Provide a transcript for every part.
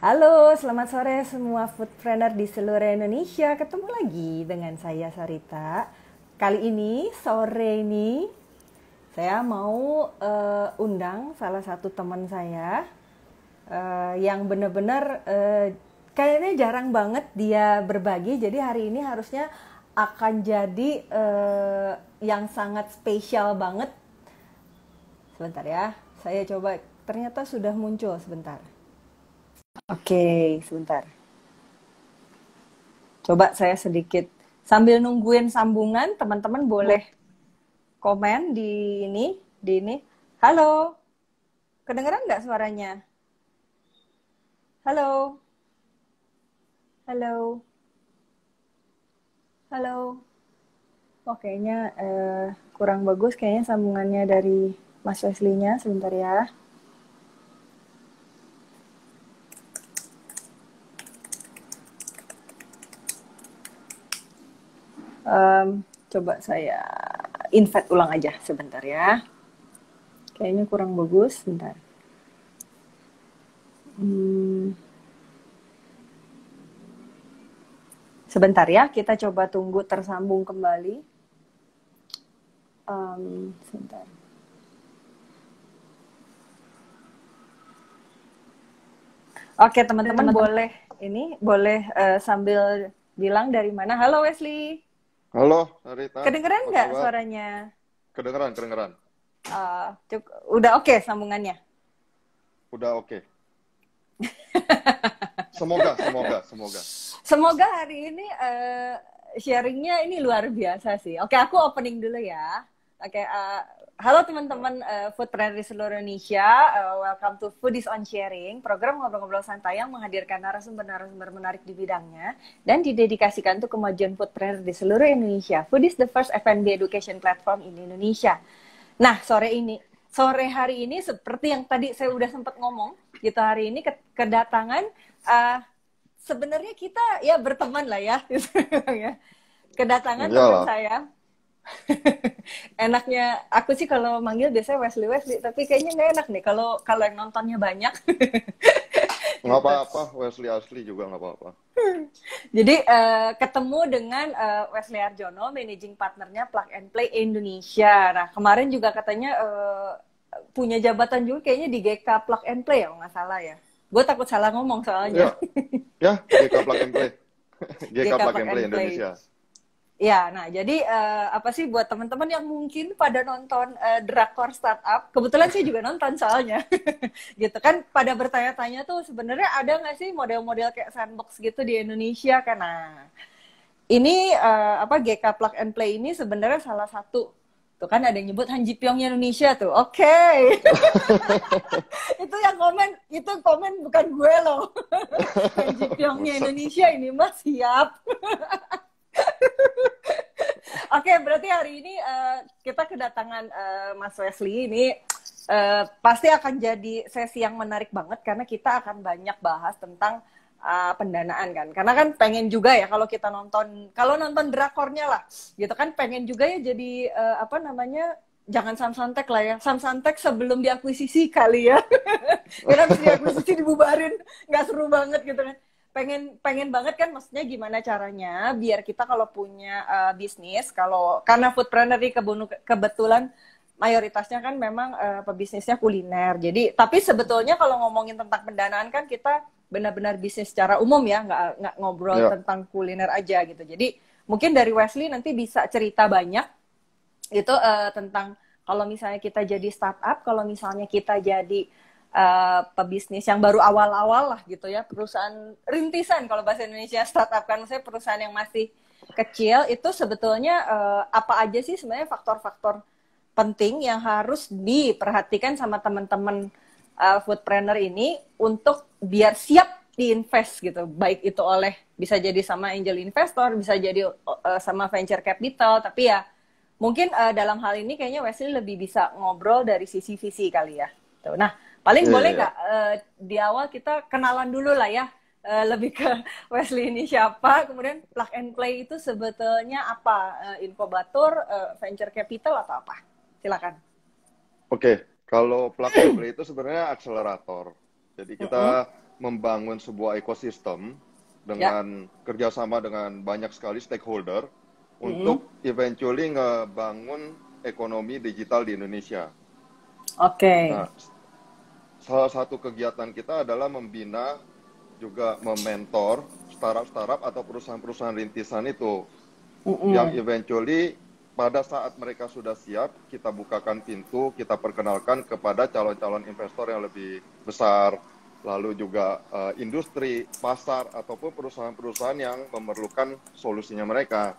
Halo, selamat sore semua foodpreneur di seluruh Indonesia. Ketemu lagi dengan saya Sarita. Kali ini, sore ini, saya mau undang salah satu teman saya yang benar-benar kayaknya jarang banget dia berbagi. Jadi hari ini harusnya akan jadi yang sangat spesial banget. Sebentar ya, saya coba. Ternyata sudah muncul sebentar. Oke, sebentar. Coba saya sedikit sambil nungguin sambungan, teman-teman boleh komen di ini. Halo, kedengeran nggak suaranya? Halo, halo, halo. Oh, kayaknya kurang bagus kayaknya sambungannya dari Mas Wesley-nya. Sebentar ya. Coba saya invite ulang aja sebentar ya. Kayaknya kurang bagus, sebentar. Sebentar ya, kita coba tunggu tersambung kembali. Sebentar. Oke, teman-teman boleh sambil bilang dari mana. Halo Wesley. Halo, Rita. Kedengeran Apa nggak kabar? suaranya? Kedengeran. Udah oke sambungannya. Udah oke. Semoga. Semoga hari ini sharingnya ini luar biasa sih. Oke, aku opening dulu ya. Oke, halo teman-teman foodpreneur di seluruh Indonesia. Welcome to Foodies on Sharing, program ngobrol-ngobrol santai yang menghadirkan narasumber-narasumber menarik di bidangnya dan didedikasikan untuk kemajuan foodpreneur di seluruh Indonesia. Foodies the first F&B education platform in Indonesia. Nah, sore hari ini seperti yang tadi saya udah sempat ngomong, gitu, hari ini kedatangan sebenarnya kita ya berteman lah ya, gitu ya. Kedatangan teman Iyalah. saya. Enaknya aku sih kalau manggil biasanya Wesley, tapi kayaknya nggak enak nih kalau yang nontonnya banyak. Nggak Gitu. apa-apa, Wesley asli juga nggak apa-apa. Jadi ketemu dengan Wesley Arjono, managing partnernya Plug and Play Indonesia. Nah, kemarin juga katanya punya jabatan juga kayaknya di GK Plug and Play ya, kalau nggak salah ya. Gue takut salah ngomong soalnya. Ya, GK Plug and Play. GK GK Plug Plug and Play and Play. Indonesia. Ya, nah jadi apa sih buat teman-teman yang mungkin pada nonton drakor startup, kebetulan saya juga nonton soalnya, gitu kan, pada bertanya-tanya tuh sebenarnya ada nggak sih model-model kayak sandbox gitu di Indonesia kan? Nah, ini GK Plug and Play ini sebenarnya salah satu. Tuh kan ada yang nyebut Han Ji Pyongnya Indonesia tuh. Oke. itu komen bukan gue loh. Han Ji Pyongnya Buset. Indonesia ini mah siap. Oke, berarti hari ini kita kedatangan Mas Wesley ini pasti akan jadi sesi yang menarik banget karena kita akan banyak bahas tentang pendanaan kan. Karena kan pengen juga ya kalau nonton drakornya lah, gitu kan, pengen juga ya jadi jangan Samsantek lah ya. Samsantek sebelum diakuisisi kali ya. Karena habis diakuisisi dibubarin, nggak seru banget gitu kan. Pengen banget kan, maksudnya gimana caranya biar kita kalau punya bisnis, karena foodpreneur ini kebetulan mayoritasnya kan memang pebisnisnya kuliner. Jadi tapi sebetulnya kalau ngomongin tentang pendanaan kan kita benar-benar bisnis secara umum ya, nggak ngobrol Ya, tentang kuliner aja gitu. Jadi mungkin dari Wesley nanti bisa cerita banyak itu tentang kalau misalnya kita jadi startup, kalau misalnya kita jadi pebisnis yang baru awal-awal lah gitu ya, perusahaan rintisan kalau bahasa Indonesia, startup kan maksudnya perusahaan yang masih kecil, itu sebetulnya apa aja sih sebenarnya faktor-faktor penting yang harus diperhatikan sama teman-teman foodpreneur ini untuk biar siap diinvest gitu, baik itu oleh bisa jadi sama angel investor, bisa jadi sama venture capital, tapi ya mungkin dalam hal ini kayaknya Wesley lebih bisa ngobrol dari sisi visi kali ya. Tuh. Nah, paling iya, boleh iya. nggak di awal kita kenalan dulu lah ya, lebih ke Wesley ini siapa, kemudian Plug and Play itu sebetulnya apa, inkubator, venture capital atau apa? Silakan. Oke, kalau Plug and Play itu sebenarnya akselerator. Jadi kita membangun sebuah ekosistem Ya. dengan kerjasama dengan banyak sekali stakeholder untuk eventually ngebangun ekonomi digital di Indonesia. Oke. Nah, salah satu kegiatan kita adalah membina juga mementor startup-startup atau perusahaan-perusahaan rintisan itu yang Mm-mm. eventually pada saat mereka sudah siap, kita bukakan pintu, kita perkenalkan kepada calon-calon investor yang lebih besar, lalu juga industri, pasar, ataupun perusahaan-perusahaan yang memerlukan solusinya mereka.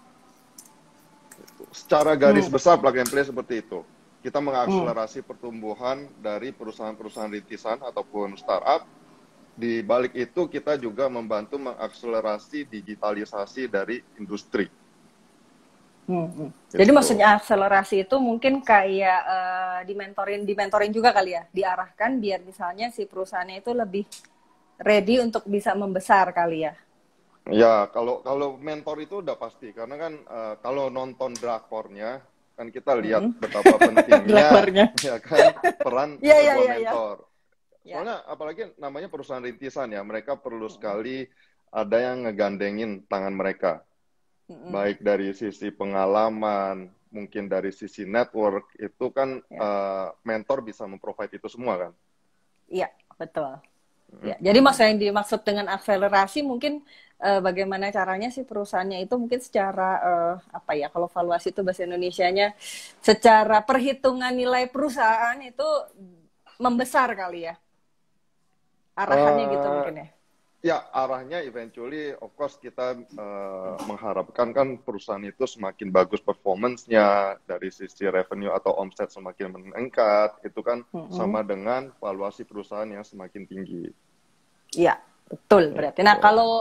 Secara garis Mm. besar plug and play seperti itu. Kita Mm. mengakselerasi pertumbuhan dari perusahaan-perusahaan rintisan ataupun startup. Di balik itu kita juga membantu mengakselerasi digitalisasi dari industri. Hmm. Jadi Gitu. maksudnya akselerasi itu mungkin kayak dimentorin juga kali ya, diarahkan biar misalnya si perusahaannya itu lebih ready untuk bisa membesar kali ya. Ya, kalau mentor itu udah pasti karena kan kalau nonton drakornya kan kita lihat Mm-mm. betapa pentingnya Drakornya. ya kan peran Iya, iya, sebuah iya, iya. mentor. Ya. Soalnya apalagi namanya perusahaan rintisan ya, mereka perlu sekali ada yang ngegandengin tangan mereka. Mm-mm. Baik dari sisi pengalaman, mungkin dari sisi network, itu kan Ya. mentor bisa memprovide itu semua kan. Iya, betul. Ya, jadi Mm-mm. maksud yang dimaksud dengan akselerasi mungkin bagaimana caranya sih perusahaannya itu mungkin secara apa ya, kalau valuasi itu bahasa Indonesianya secara perhitungan nilai perusahaan itu membesar kali ya. Arahannya gitu Eh, mungkin ya. Ya, arahnya eventually, of course, kita mengharapkan kan perusahaan itu semakin bagus performance-nya, dari sisi revenue atau omset semakin meningkat, itu kan Mm-mm. sama dengan valuasi perusahaan yang semakin tinggi. Iya, betul berarti. Nah, Gitu. kalau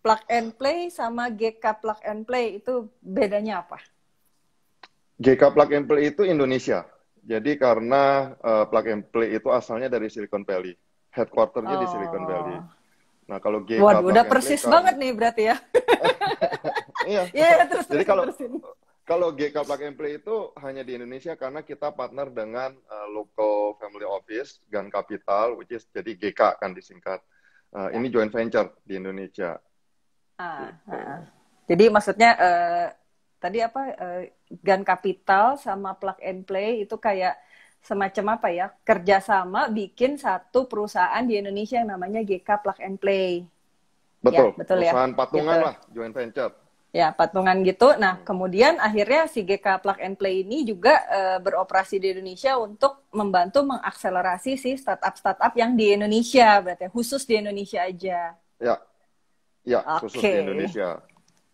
plug and play sama GK plug and play itu bedanya apa? GK Plug and Play itu Indonesia. Jadi karena Plug and Play itu asalnya dari Silicon Valley, headquarter-nya di Silicon Valley. Oh, Nah, kalau GK waduh, Plug udah and Play persis karena banget nih berarti ya. iya. Iya, yeah, terus Jadi terusin kalau terusin. kalau GK Plug and Play itu hanya di Indonesia karena kita partner dengan local family office Gan Capital, which is jadi GK kan disingkat. Ya. Ini joint venture di Indonesia. Ah, Gitu. ah. Jadi maksudnya tadi apa Gun Capital sama Plug and Play itu kayak semacam apa ya, kerjasama bikin satu perusahaan di Indonesia yang namanya GK Plug and Play. Ya, Betul, betul ya. perusahaan patungan Gitu. lah, joint venture. Ya, patungan gitu. Nah, kemudian akhirnya si GK Plug and Play ini juga beroperasi di Indonesia untuk membantu mengakselerasi si startup-startup yang di Indonesia, berarti khusus di Indonesia aja. Ya, ya, khusus di Oke. Indonesia.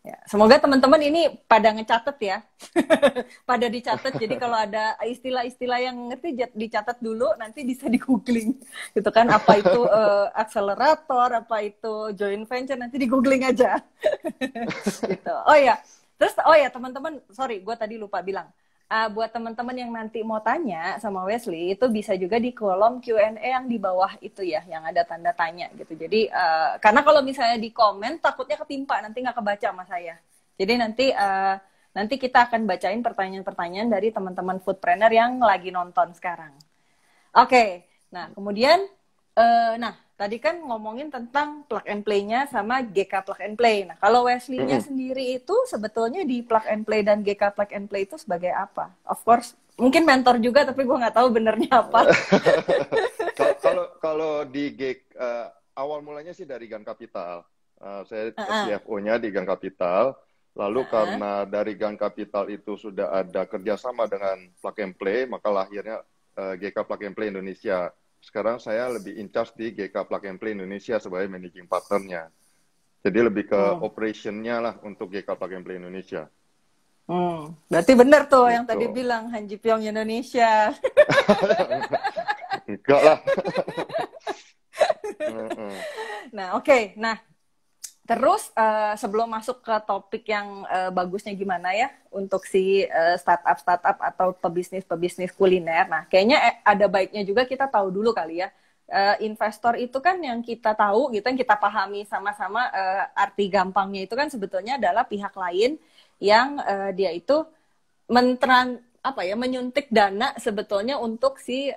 Ya, semoga teman-teman ini pada ngecatet ya. Pada dicatat. Jadi kalau ada istilah-istilah yang ngerti dicatat dulu, nanti bisa di googling. Gitu kan, apa itu akselerator, apa itu joint venture, nanti di googling aja. Gitu. Oh ya, terus oh ya teman-teman, sorry, gue tadi lupa bilang. Buat teman-teman yang nanti mau tanya sama Wesley, itu bisa juga di kolom Q&A yang di bawah itu ya, yang ada tanda tanya gitu. Jadi, karena kalau misalnya di komen, takutnya ketimpa, nanti nggak kebaca sama saya. Jadi nanti kita akan bacain pertanyaan-pertanyaan dari teman-teman foodpreneur yang lagi nonton sekarang. Oke, nah kemudian, nah tadi kan ngomongin tentang plug and play-nya sama GK plug and play. Nah kalau Wesley-nya sendiri itu sebetulnya di plug and play dan GK plug and play itu sebagai apa? Of course, mungkin mentor juga, tapi gue nggak tahu benernya apa. Kalau di gig awal mulanya sih dari Gan Capital. Saya CFO-nya di Gan Capital. Lalu karena dari Gan Capital itu sudah ada kerjasama dengan Plug and Play, maka lahirnya GK Plug and Play Indonesia. Sekarang saya lebih in charge di GK Plug and Play Indonesia sebagai managing partnernya. Jadi lebih ke operation-nya lah untuk GK Plug and Play Indonesia. Berarti bener tuh Gitu. yang tadi bilang Han Ji Pyong Indonesia. Enggak lah. Nah, oke. Nah, terus sebelum masuk ke topik yang bagusnya gimana ya untuk si startup atau pebisnis kuliner. Nah, kayaknya ada baiknya juga kita tahu dulu kali ya. Investor itu kan yang kita tahu gitu, yang kita pahami sama-sama, arti gampangnya itu kan sebetulnya adalah pihak lain yang dia itu menyuntik dana sebetulnya untuk si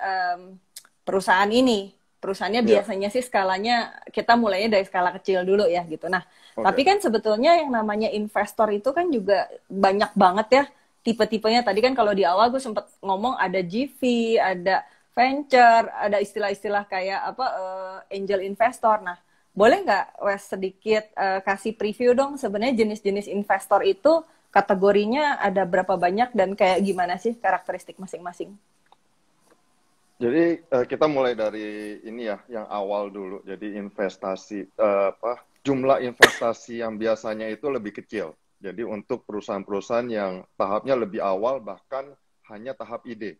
perusahaan ini perusahaannya Ya, biasanya sih skalanya kita mulainya dari skala kecil dulu ya gitu. Nah, tapi oke. kan sebetulnya yang namanya investor itu kan juga banyak banget ya tipe-tipenya. Tadi kan kalau di awal gue sempet ngomong ada GV, ada venture, ada istilah-istilah kayak apa angel investor. Nah, boleh nggak Wes sedikit kasih preview dong sebenarnya jenis-jenis investor itu kategorinya ada berapa banyak dan kayak gimana sih karakteristik masing-masing? Jadi kita mulai dari ini ya, yang awal dulu. Jadi investasi apa? Jumlah investasi yang biasanya itu lebih kecil. Jadi untuk perusahaan-perusahaan yang tahapnya lebih awal, bahkan hanya tahap ide.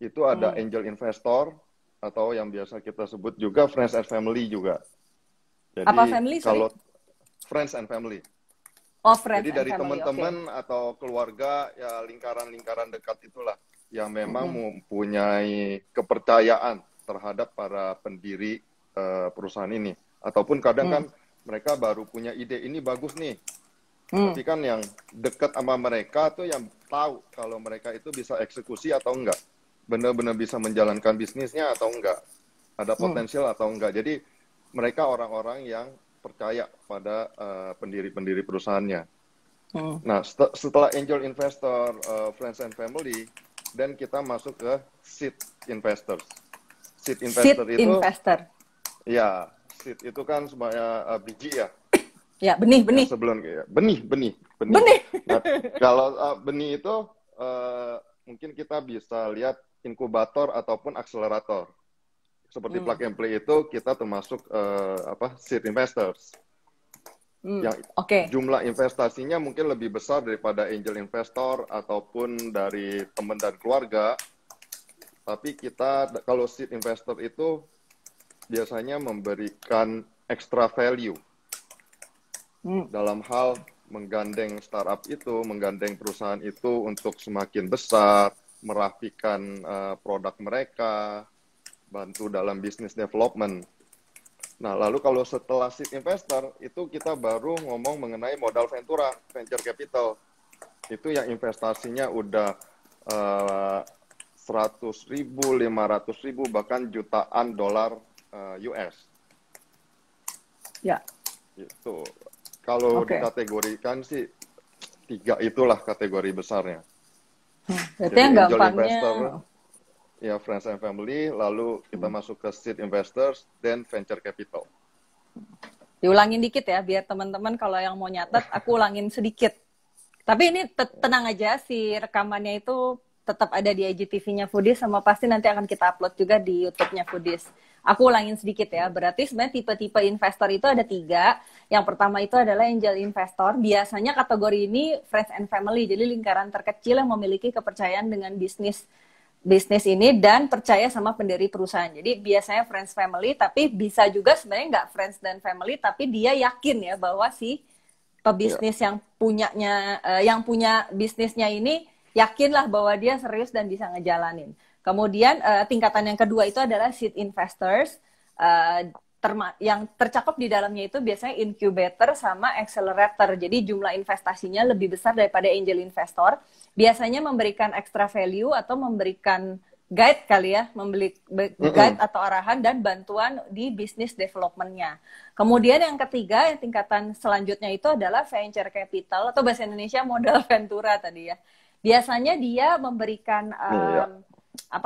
Itu ada Hmm. angel investor atau yang biasa kita sebut juga friends and family juga. Apa Jadi family, sorry? kalau friends and family. Oh, Jadi friends and dari family, oke. Okay. teman-teman atau keluarga ya lingkaran-lingkaran dekat itulah yang memang Mm-mm. mempunyai kepercayaan terhadap para pendiri perusahaan ini. Ataupun kadang kan Mm. mereka baru punya ide ini bagus nih, Mm. tapi kan yang dekat sama mereka tuh yang tahu kalau mereka itu bisa eksekusi atau enggak, benar-benar bisa menjalankan bisnisnya atau enggak, ada Mm. potensial atau enggak. Jadi mereka orang-orang yang percaya pada pendiri-pendiri perusahaannya. Mm. Nah, setelah angel investor, friends and family, dan kita masuk ke seed investors. Seed Seed investor itu, investor. ya, seed itu kan semuanya biji ya, Ya, yang benih-benih. sebelum kayak benih. Benih. Nah, kalau benih itu mungkin kita bisa lihat inkubator ataupun akselerator. Seperti Mm. plug and play itu kita termasuk apa seed investors. Mm. Yang Oke. Okay. jumlah investasinya mungkin lebih besar daripada angel investor ataupun dari teman dan keluarga. Tapi kita kalau seed investor itu biasanya memberikan extra value dalam hal menggandeng startup itu, menggandeng perusahaan itu untuk semakin besar, merapikan produk mereka, bantu dalam business development. Nah, lalu kalau setelah seed investor, itu kita baru ngomong mengenai modal ventura, venture capital. Itu yang investasinya udah 100.000, 500.000, bahkan jutaan dolar US. Ya. Itu. Kalau Oke. Okay. dikategorikan sih, 3 itulah kategori besarnya. Berarti Jadi yang angel gampangnya, investor, ya friends and family, lalu kita masuk ke seed investors, dan venture capital. diulangin dikit ya, biar teman-teman kalau yang mau nyatet, aku ulangin sedikit. Tapi ini tenang aja, si rekamannya itu tetap ada di IGTV-nya Foodies, sama pasti nanti akan kita upload juga di YouTube-nya Foodies. Aku ulangin sedikit ya, berarti sebenarnya tipe-tipe investor itu ada 3. Yang pertama itu adalah angel investor. Biasanya kategori ini friends and family, jadi lingkaran terkecil yang memiliki kepercayaan dengan bisnis ini dan percaya sama pendiri perusahaan. Jadi biasanya friends family, tapi bisa juga sebenarnya nggak friends dan family, tapi dia yakin ya bahwa si Ya. pebisnis yang punya bisnisnya ini yakinlah bahwa dia serius dan bisa ngejalanin. Kemudian tingkatan yang kedua itu adalah seed investors. Yang tercakup di dalamnya itu biasanya incubator sama accelerator. Jadi jumlah investasinya lebih besar daripada angel investor. Biasanya memberikan extra value atau memberikan guide kali ya, guide atau arahan dan bantuan di business development-nya. Kemudian yang ketiga, yang tingkatan selanjutnya itu adalah venture capital atau bahasa Indonesia modal ventura tadi ya. Biasanya dia memberikan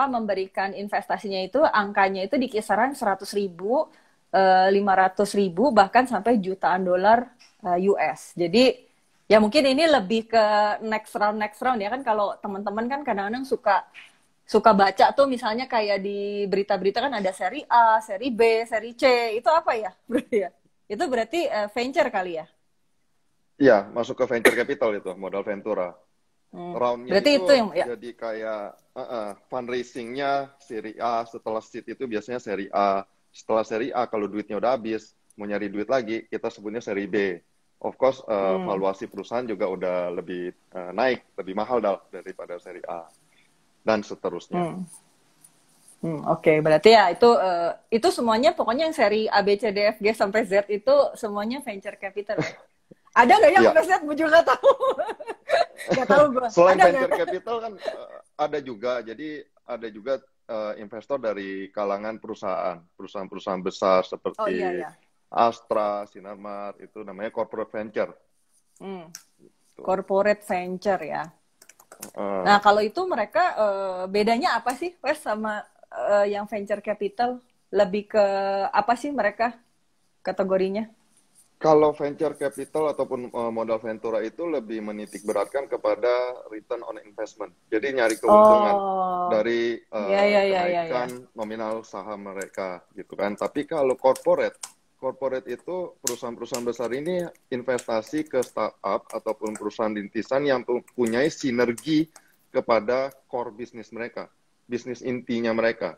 memberikan investasinya itu angkanya itu di kisaran 100.000, 500.000 bahkan sampai jutaan dolar US. Jadi ya mungkin ini lebih ke next round ya kan, kalau teman-teman kan kadang-kadang suka baca tuh misalnya kayak di berita-berita kan ada seri A, seri B, seri C. Itu apa ya? Itu berarti venture kali ya? Iya, masuk ke venture capital itu, modal ventura. Roundnya Berarti itu itu yang ya. jadi kayak fundraising-nya seri A, setelah seed itu biasanya seri A. Setelah seri A, kalau duitnya udah habis, mau nyari duit lagi, kita sebutnya seri B. Of course, valuasi perusahaan juga udah lebih naik, lebih mahal daripada seri A. Dan seterusnya. Oke, berarti ya itu semuanya pokoknya yang seri A, B, C, D, F, G sampai Z itu semuanya venture capital ya? Ada nggak yang sampai Z? Gue juga nggak tahu. Nggak tahu gue. Selain Ada venture gak? capital kan ada juga. Jadi ada juga investor dari kalangan perusahaan besar Oh iya seperti ya. Astra, Sinarmas, itu namanya corporate venture. Tuh. Corporate venture ya. Uh, Nah, kalau itu mereka bedanya apa sih, Wes, sama yang venture capital? Lebih ke apa sih mereka kategorinya? Kalau venture capital ataupun modal ventura itu lebih menitik beratkan kepada return on investment. Jadi nyari keuntungan Oh, dari ya ya ya ya ya. kenaikan nominal saham mereka gitu kan. Tapi kalau corporate itu perusahaan-perusahaan besar ini investasi ke startup ataupun perusahaan rintisan yang punya sinergi kepada core bisnis mereka, bisnis intinya mereka.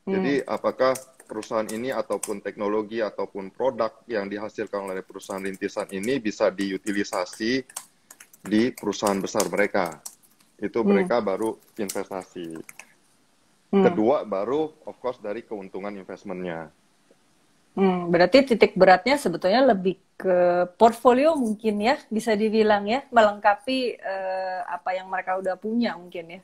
Jadi apakah perusahaan ini ataupun teknologi ataupun produk yang dihasilkan oleh perusahaan rintisan ini bisa diutilisasi di perusahaan besar mereka. Itu mereka baru investasi. Kedua baru of course dari keuntungan investmentnya. Berarti titik beratnya sebetulnya lebih ke portfolio mungkin ya, bisa dibilang ya, melengkapi apa yang mereka udah punya mungkin ya.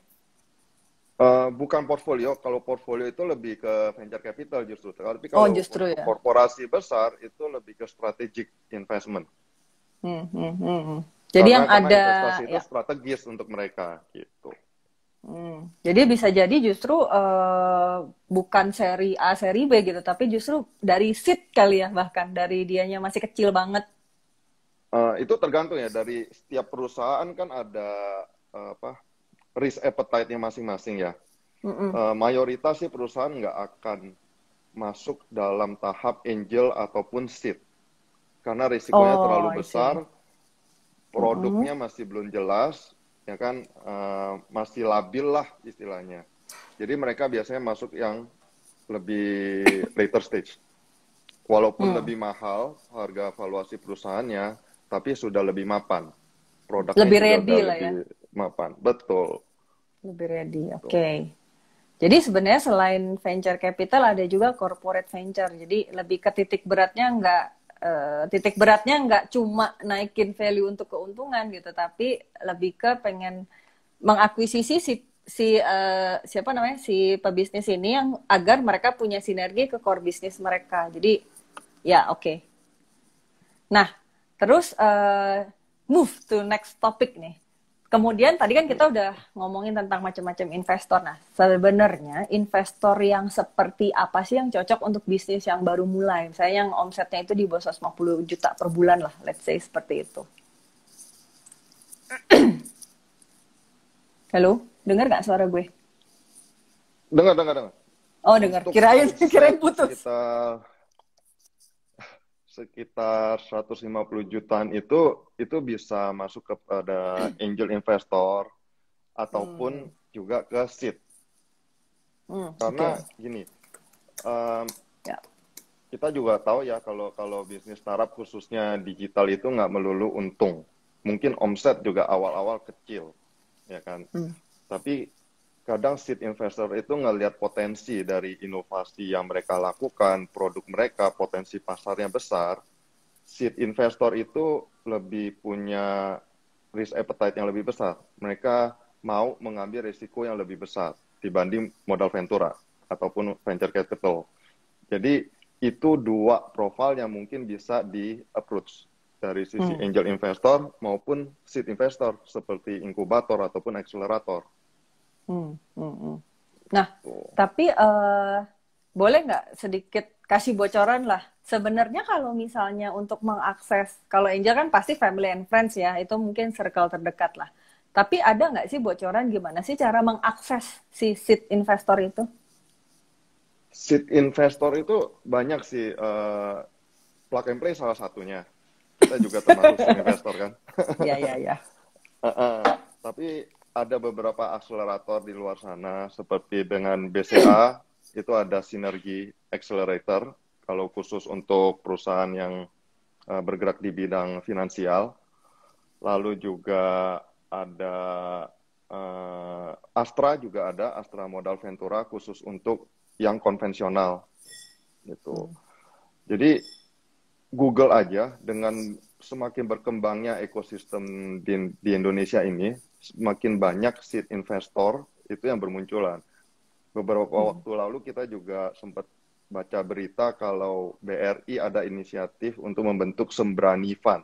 Bukan portfolio, kalau portfolio itu lebih ke venture capital justru. Tapi Oh, kalau justru untuk ya. korporasi besar itu lebih ke strategic investment. Jadi yang Karena ada investasi itu ya. strategis untuk mereka gitu. Jadi bisa jadi justru bukan seri A, seri B gitu, tapi justru dari seed kali ya, bahkan dari dianya masih kecil banget. Itu tergantung ya dari setiap perusahaan kan ada apa risk appetite-nya masing-masing ya. Mayoritas sih perusahaan nggak akan masuk dalam tahap angel ataupun seed karena risikonya Oh, terlalu I see. besar, produknya masih belum jelas, ya kan masih labil lah istilahnya. Jadi mereka biasanya masuk yang lebih later stage. Walaupun lebih mahal harga valuasi perusahaannya, tapi sudah lebih mapan. Produknya Lebih juga ready udah lah ya. lebih mapan. Betul. Lebih ready, oke. Betul. Jadi sebenarnya selain venture capital ada juga corporate venture. Jadi lebih ke titik beratnya nggak cuma naikin value untuk keuntungan gitu, tapi lebih ke pengen mengakuisisi siapa namanya si pebisnis ini yang agar mereka punya sinergi ke core bisnis mereka. Jadi ya oke. Nah, terus move to next topic nih. Kemudian tadi kan kita udah ngomongin tentang macam-macam investor. Nah, sebenarnya investor yang seperti apa sih yang cocok untuk bisnis yang baru mulai? Misalnya yang omsetnya itu di bawah 150 juta per bulan lah, let's say seperti itu. Halo, dengar nggak suara gue? Dengar. Oh, dengar. Untuk Kirain omset putus. sekitar 150 jutaan itu bisa masuk kepada angel investor ataupun juga ke seed. Karena gini, Ya. kita juga tahu ya kalau bisnis startup khususnya digital itu nggak melulu untung. Mungkin omset juga awal-awal kecil, ya kan. Tapi kadang seed investor itu ngelihat potensi dari inovasi yang mereka lakukan, produk mereka, potensi pasarnya besar. Seed investor itu lebih punya risk appetite yang lebih besar. Mereka mau mengambil risiko yang lebih besar dibanding modal ventura ataupun venture capital. Jadi itu dua profil yang mungkin bisa di-approach dari sisi angel investor maupun seed investor seperti inkubator ataupun akselerator. Nah, tapi boleh nggak sedikit kasih bocoran lah. Sebenarnya kalau misalnya untuk mengakses, kalau angel kan pasti family and friends ya, itu mungkin circle terdekat lah. Tapi ada nggak sih bocoran gimana sih cara mengakses si seed investor itu? Seed investor itu banyak sih, plug and play salah satunya. Kita juga termasuk seed investor kan. Iya. Tapi ada beberapa akselerator di luar sana, seperti dengan BCA, itu ada Sinergi Accelerator, kalau khusus untuk perusahaan yang bergerak di bidang finansial. Lalu juga ada Astra juga ada, Astra Modal Ventura, khusus untuk yang konvensional. Gitu. Jadi, Google aja dengan semakin berkembangnya ekosistem di Indonesia ini, semakin banyak seed investor itu yang bermunculan. beberapa waktu lalu kita juga sempat baca berita kalau BRI ada inisiatif untuk membentuk Sembrani Fund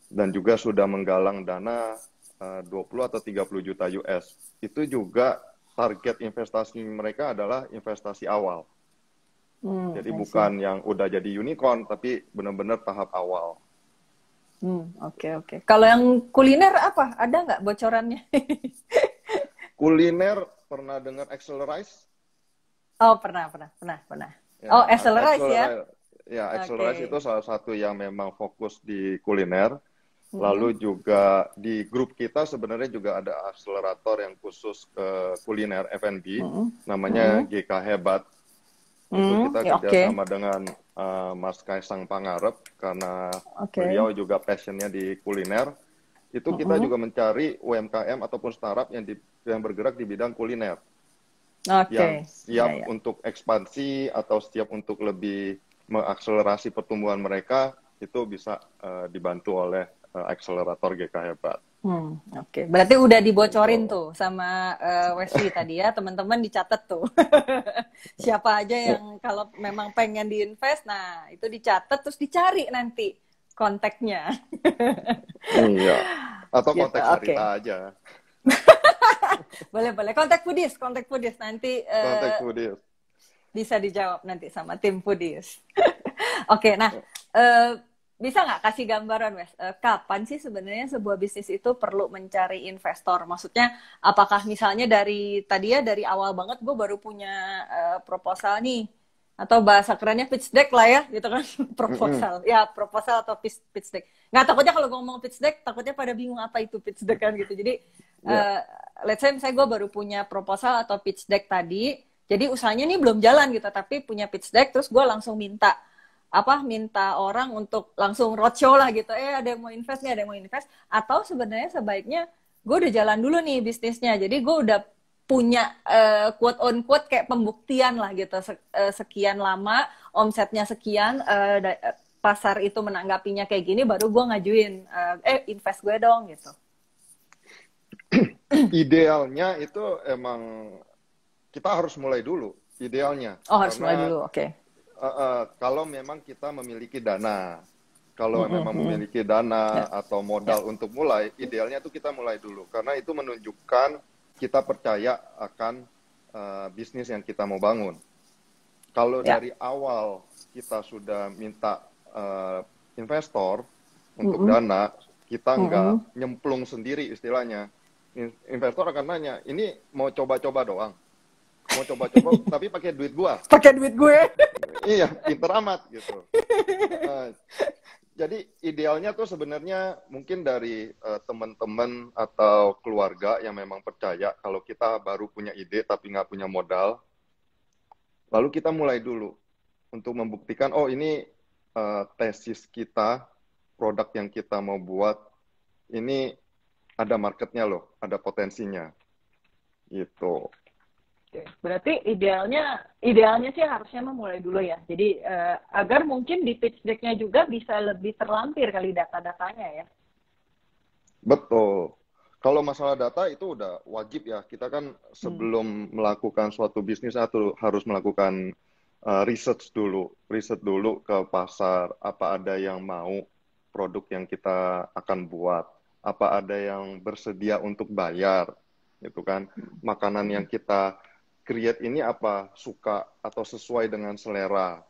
dan juga sudah menggalang dana 20 atau 30 juta US. Itu juga target investasi mereka adalah investasi awal. Jadi bukan yang udah jadi unicorn, tapi benar-benar tahap awal. Oke. Kalau yang kuliner apa? Ada nggak bocorannya? Kuliner pernah dengar Accelerize? Oh, pernah. Ya, Oh, Accelerize ya? Ya, Accelerize itu salah satu yang memang fokus di kuliner. Lalu juga di grup kita sebenarnya juga ada akselerator yang khusus ke kuliner F&B, namanya GK Hebat. Itu kita kerjasama dengan Mas Kaisang Pangarep, karena beliau juga passionnya di kuliner. Itu kita juga mencari UMKM ataupun startup yang bergerak di bidang kuliner. Yang siap untuk ekspansi atau siap untuk lebih mengakselerasi pertumbuhan mereka, itu bisa dibantu oleh akselerator GK Hebat. Berarti udah dibocorin tuh sama Wesley tadi ya, teman-teman dicatat tuh. Siapa aja yang kalau memang pengen diinvest, nah itu dicatat terus dicari nanti kontaknya. Iya. Atau gitu, kontak Sarita aja. boleh. Kontak Foodies nanti. Kontak Foodies. Bisa dijawab nanti sama tim Foodies. Nah. Bisa nggak kasih gambaran, Wes? Kapan sih sebenarnya sebuah bisnis itu perlu mencari investor? Maksudnya, apakah misalnya dari awal banget gue baru punya proposal nih, atau bahasa kerennya pitch deck lah ya, gitu kan? Proposal, ya proposal atau pitch deck. Nggak, takutnya kalau gue ngomong pitch deck, takutnya pada bingung apa itu pitch deck kan gitu. Jadi, let's say misalnya gue baru punya proposal atau pitch deck tadi, jadi usahanya nih belum jalan gitu, tapi punya pitch deck, terus gue langsung minta orang untuk langsung roadshow lah gitu, ada yang mau invest nih, atau sebenarnya sebaiknya gue udah jalan dulu nih bisnisnya, jadi gue udah punya quote on quote kayak pembuktian lah gitu, sekian lama omsetnya sekian, pasar itu menanggapinya kayak gini, baru gue ngajuin invest gue dong gitu. Idealnya itu emang kita harus mulai dulu, idealnya. Harus mulai dulu, oke. Kalau memang kita memiliki dana, memiliki dana atau modal untuk mulai, idealnya tuh kita mulai dulu, karena itu menunjukkan kita percaya akan bisnis yang kita mau bangun. Kalau dari awal kita sudah minta investor untuk dana, kita nggak nyemplung sendiri istilahnya. Investor akan nanya, ini mau coba-coba doang? Mau coba-coba tapi pakai duit gua. Pakai duit gue. Iya, pinter amat gitu. Jadi idealnya tuh sebenarnya mungkin dari teman-teman atau keluarga yang memang percaya kalau kita baru punya ide tapi nggak punya modal. Lalu kita mulai dulu untuk membuktikan, ini tesis kita, produk yang kita mau buat, ini ada marketnya loh, ada potensinya. Gitu. Berarti idealnya sih harusnya memulai dulu ya. Jadi agar mungkin di pitch deck-nya juga bisa lebih terlampir kali data-datanya ya. Betul. Kalau masalah data itu udah wajib ya. Kita kan sebelum melakukan suatu bisnis harus melakukan riset dulu ke pasar. Apa ada yang mau produk yang kita akan buat? Apa ada yang bersedia untuk bayar? Gitu kan. Makanan yang kita create ini apa suka atau sesuai dengan selera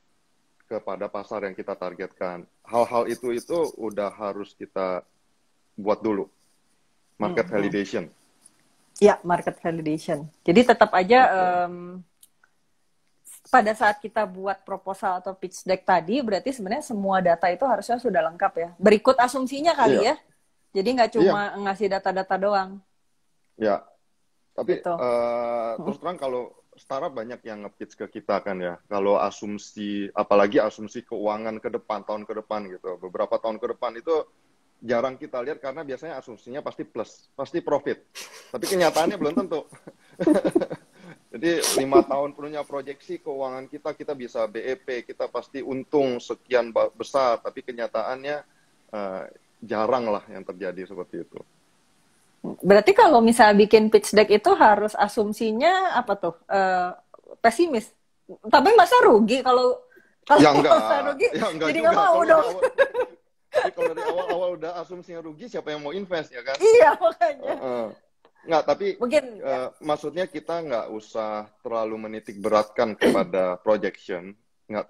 kepada pasar yang kita targetkan. Hal-hal itu udah harus kita buat dulu. Market validation. Ya, market validation. Jadi tetap aja pada saat kita buat proposal atau pitch deck tadi, berarti sebenarnya semua data itu harusnya sudah lengkap ya. Berikut asumsinya kali ya. Jadi nggak cuma ngasih data-data doang. Ya. Tapi terus terang kalau startup banyak yang nge-pitch ke kita kan ya. Kalau asumsi, apalagi asumsi keuangan ke depan, tahun ke depan gitu. Beberapa tahun ke depan itu jarang kita lihat karena biasanya asumsinya pasti plus, pasti profit. Tapi kenyataannya belum tentu. Jadi 5 tahun punya proyeksi keuangan kita bisa BEP, kita pasti untung sekian besar. Tapi kenyataannya jarang lah yang terjadi seperti itu. Berarti kalau misalnya bikin pitch deck itu harus asumsinya apa tuh? Pesimis. Tapi masa rugi kalau kalau Ya masa enggak, rugi ya enggak jadi nggak juga. mau Kalau dong. kalau dari awal-awal udah asumsinya rugi, siapa yang mau invest ya kan? Iya makanya. Nggak, tapi Mungkin ya. maksudnya kita nggak usah terlalu menitik beratkan kepada projection, nggak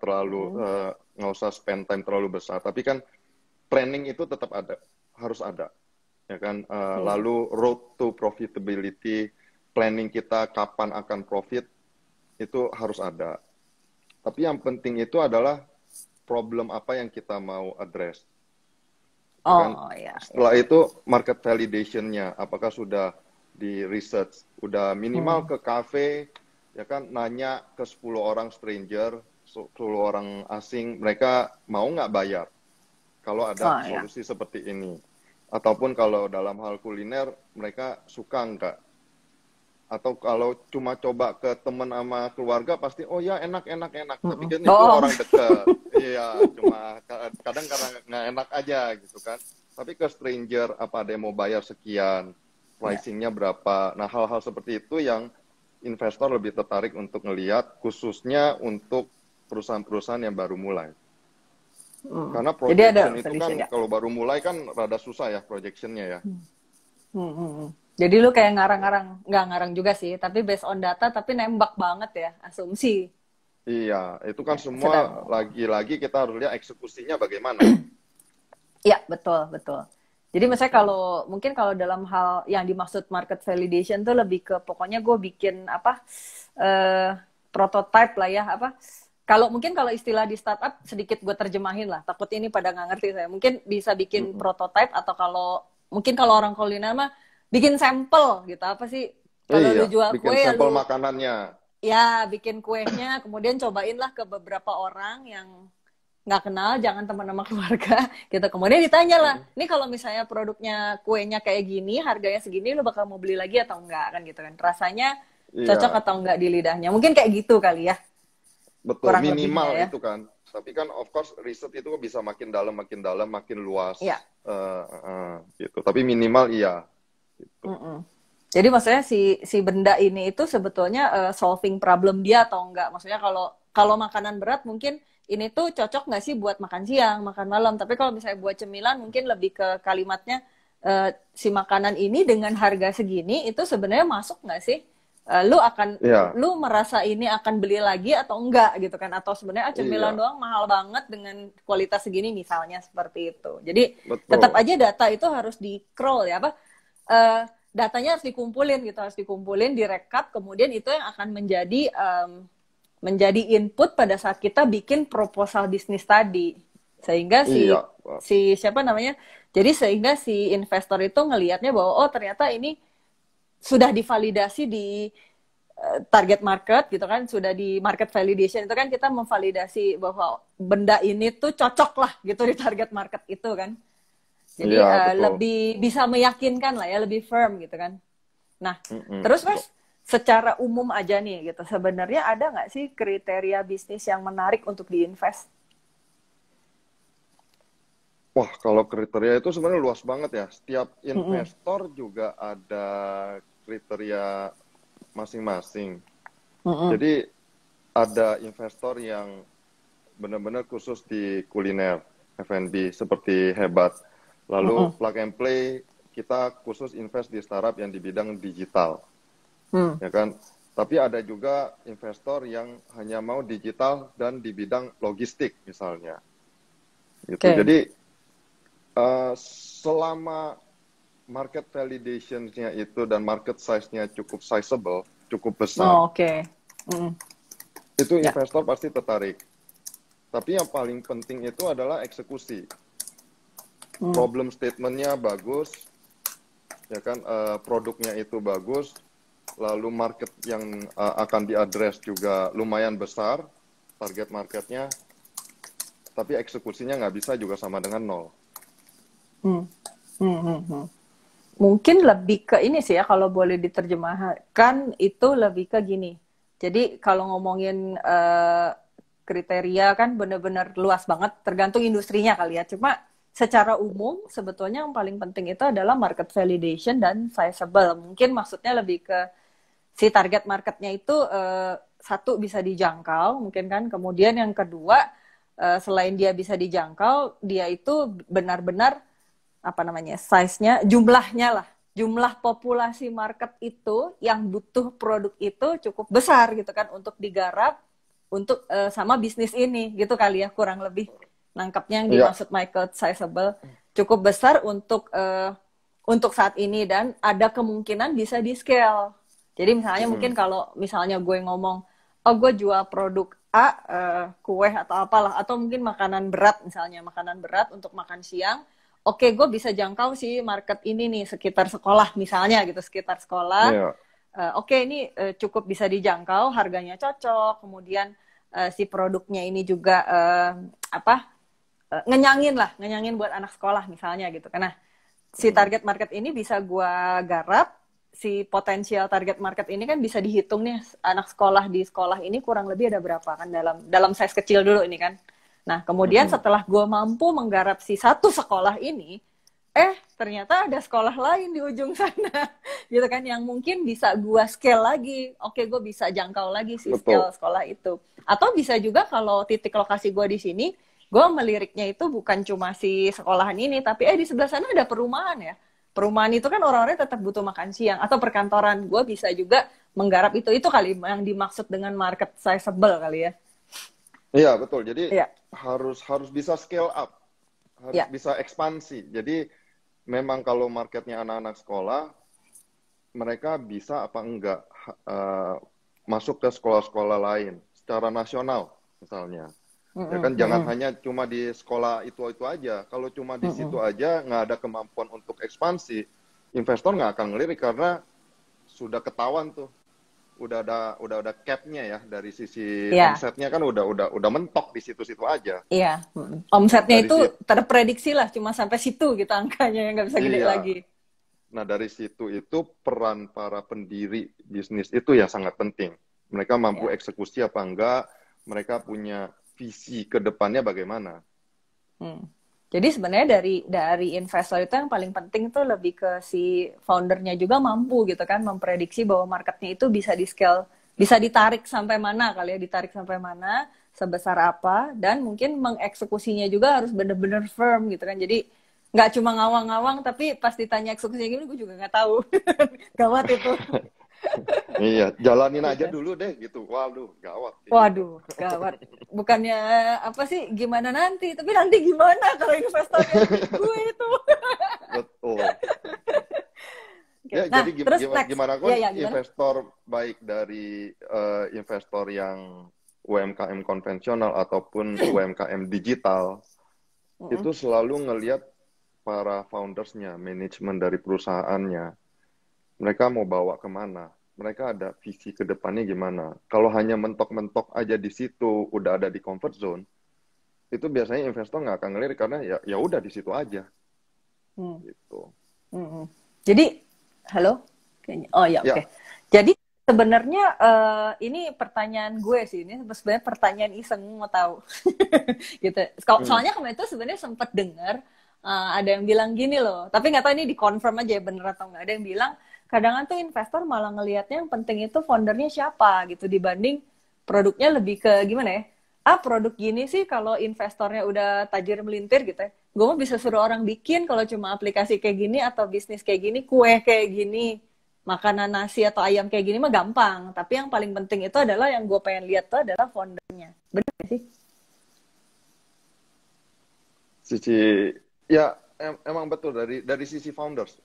usah spend time terlalu besar. Tapi kan planning itu tetap ada, harus ada, ya kan. Lalu road to profitability, planning kita kapan akan profit itu harus ada. Tapi yang penting itu adalah problem apa yang kita mau address. Ya kan? Oh ya. Setelah itu market validation-nya, apakah sudah di research, udah minimal ke cafe, ya kan, nanya ke 10 orang stranger, 10 orang asing, mereka mau nggak bayar kalau ada solusi seperti ini. Ataupun kalau dalam hal kuliner, mereka suka nggak? Atau kalau cuma coba ke teman sama keluarga, pasti, oh ya enak. Tapi kan itu orang dekat. Iya, cuma kadang karena nggak enak aja gitu kan. Tapi ke stranger, apa ada yang mau bayar sekian? Pricing-nya berapa? Nah, hal-hal seperti itu yang investor lebih tertarik untuk ngelihat, khususnya untuk perusahaan-perusahaan yang baru mulai. Karena projection itu kan, kalau baru mulai kan rada susah ya projection-nya ya. Jadi lu kayak nggak ngarang juga sih, tapi based on data, tapi nembak banget ya, asumsi. Iya, itu kan semua lagi-lagi kita harus lihat eksekusinya bagaimana. Iya, betul. Jadi misalnya mungkin kalau dalam hal yang dimaksud market validation tuh lebih ke pokoknya gue bikin prototype lah ya, kalau istilah di startup sedikit gue terjemahin lah, takut ini pada nggak ngerti saya. Mungkin bisa bikin prototype, atau kalau orang kuliner mah bikin sampel gitu, apa sih? Kalau lu jual bikin kue, sampel makanannya. Ya, bikin kuenya, kemudian cobainlah ke beberapa orang yang nggak kenal, jangan teman sama keluarga gitu. Kemudian ditanya lah, ini kalau misalnya produknya kuenya kayak gini, harganya segini, lu bakal mau beli lagi atau enggak kan gitu kan? Rasanya cocok atau enggak di lidahnya? Mungkin kayak gitu kali ya. Betul, kurang minimal ya. Itu kan. Tapi kan of course riset itu bisa makin dalam, makin luas. Iya. Gitu. Tapi minimal iya. Gitu. Jadi maksudnya si benda ini itu sebetulnya solving problem dia atau enggak? Maksudnya kalau makanan berat mungkin ini tuh cocok nggak sih buat makan siang, makan malam. Tapi kalau misalnya buat cemilan mungkin lebih ke kalimatnya si makanan ini dengan harga segini itu sebenarnya masuk nggak sih? Lu merasa ini akan beli lagi atau enggak gitu kan? Atau sebenarnya cemilan doang mahal banget dengan kualitas segini misalnya, seperti itu. Jadi tetap aja data itu harus di crawl ya, datanya harus dikumpulin, direkap, kemudian itu yang akan menjadi input pada saat kita bikin proposal bisnis tadi, sehingga sehingga si investor itu ngelihatnya bahwa oh ternyata ini sudah divalidasi di target market gitu kan, sudah di market validation itu kan kita memvalidasi bahwa benda ini tuh cocok lah gitu di target market itu kan. Jadi lebih bisa meyakinkan lah ya, lebih firm gitu kan. Nah, terus Mas, secara umum aja nih gitu, sebenarnya ada nggak sih kriteria bisnis yang menarik untuk diinvest? Wah, kalau kriteria itu sebenarnya luas banget ya. Setiap investor juga ada kriteria masing-masing. Jadi ada investor yang benar-benar khusus di kuliner, F&B, seperti Hebat. Lalu plug and play, kita khusus invest di startup yang di bidang digital. Ya kan? Tapi ada juga investor yang hanya mau digital dan di bidang logistik misalnya. Gitu. Jadi selama market validation-nya itu dan market size-nya cukup sizable, cukup besar. Itu investor pasti tertarik. Tapi yang paling penting itu adalah eksekusi. Problem statement-nya bagus, ya kan, produknya itu bagus, lalu market yang akan diadres juga lumayan besar, target marketnya, tapi eksekusinya nggak bisa juga sama dengan nol. Mungkin lebih ke ini sih ya, kalau boleh diterjemahkan itu lebih ke gini. Jadi kalau ngomongin kriteria kan benar-benar luas banget, tergantung industrinya kali ya. Cuma secara umum sebetulnya yang paling penting itu adalah market validation dan sizable. Mungkin maksudnya lebih ke si target marketnya itu satu bisa dijangkau, mungkin kan. Kemudian yang kedua, selain dia bisa dijangkau, dia itu benar-benar apa namanya, size-nya, jumlahnya lah, jumlah populasi market itu yang butuh produk itu cukup besar gitu kan untuk digarap untuk sama bisnis ini gitu kali ya, kurang lebih nangkapnya yang dimaksud Michael sizable, cukup besar untuk saat ini dan ada kemungkinan bisa di scale. Jadi misalnya mungkin kalau misalnya gue ngomong, oh gue jual produk A, kue atau apalah, atau mungkin makanan berat misalnya, makanan berat untuk makan siang, oke, gue bisa jangkau si market ini nih sekitar sekolah misalnya gitu, sekitar sekolah. Oke, ini cukup bisa dijangkau, harganya cocok, kemudian si produknya ini juga ngenyangin buat anak sekolah misalnya gitu. Karena si target market ini bisa gue garap, si potensial target market ini kan bisa dihitung nih, anak sekolah di sekolah ini kurang lebih ada berapa kan dalam size kecil dulu ini kan. Nah, kemudian setelah gue mampu menggarap si satu sekolah ini, ternyata ada sekolah lain di ujung sana, gitu kan, yang mungkin bisa gue scale lagi. Oke, gue bisa jangkau lagi si scale sekolah itu. Atau bisa juga kalau titik lokasi gue di sini, gue meliriknya itu bukan cuma si sekolahan ini, tapi di sebelah sana ada perumahan ya. Perumahan itu kan orang-orang tetap butuh makan siang, atau perkantoran. Gue bisa juga menggarap itu kali yang dimaksud dengan market sizable kali ya. Iya, betul. Jadi harus bisa scale up, harus bisa ekspansi. Jadi memang kalau marketnya anak-anak sekolah, mereka bisa apa enggak masuk ke sekolah-sekolah lain secara nasional misalnya. Ya kan jangan hanya cuma di sekolah itu aja. Kalau cuma di situ aja nggak ada kemampuan untuk ekspansi, investor nggak akan ngelirik karena sudah ketahuan tuh. Udah ada cap-nya ya dari sisi omsetnya kan udah mentok di situ-situ aja. Iya, omsetnya itu terprediksi lah cuma sampai situ gitu angkanya, yang nggak bisa gede lagi. Nah dari situ itu peran para pendiri bisnis itu ya sangat penting. Mereka mampu eksekusi apa enggak, mereka punya visi ke depannya bagaimana. Jadi sebenarnya dari investor itu yang paling penting tuh lebih ke si foundernya juga mampu gitu kan memprediksi bahwa marketnya itu bisa di scale, bisa ditarik sampai mana kali ya, ditarik sampai mana, sebesar apa, dan mungkin mengeksekusinya juga harus benar-benar firm gitu kan. Jadi nggak cuma ngawang-ngawang tapi pas ditanya eksekusinya gini gue juga nggak tahu. Gawat itu. Iya, jalanin aja dulu deh gitu. Waduh, gawat. Waduh, gawat. Bukannya apa sih, gimana nanti, tapi nanti gimana kalau investornya gue itu. Betul. Ya, nah, jadi gimana kok investor baik dari investor yang UMKM konvensional ataupun UMKM digital itu selalu ngelihat para foundersnya, manajemen dari perusahaannya. Mereka mau bawa kemana? Mereka ada visi ke depannya gimana? Kalau hanya mentok-mentok aja di situ, udah ada di comfort zone, itu biasanya investor nggak akan ngelirik karena ya udah di situ aja. Gitu. Jadi, halo? Oh ya, oke. Jadi sebenarnya ini pertanyaan gue sih, ini sebenarnya pertanyaan iseng, mau tahu. Gitu. Soalnya kemarin itu sebenarnya sempat dengar ada yang bilang gini loh, tapi nggak tahu ini dikonfirm aja ya bener atau nggak. Ada yang bilang kadang-kadang tuh investor malah ngelihatnya yang penting itu foundernya siapa gitu dibanding produknya, lebih ke gimana ya, produk gini sih kalau investornya udah tajir melintir gitu ya, gue mah bisa suruh orang bikin kalau cuma aplikasi kayak gini atau bisnis kayak gini, kue kayak gini, makanan nasi atau ayam kayak gini mah gampang, tapi yang paling penting itu adalah yang gue pengen lihat tuh adalah foundernya. Bener gak sih? Ya emang betul dari sisi founders,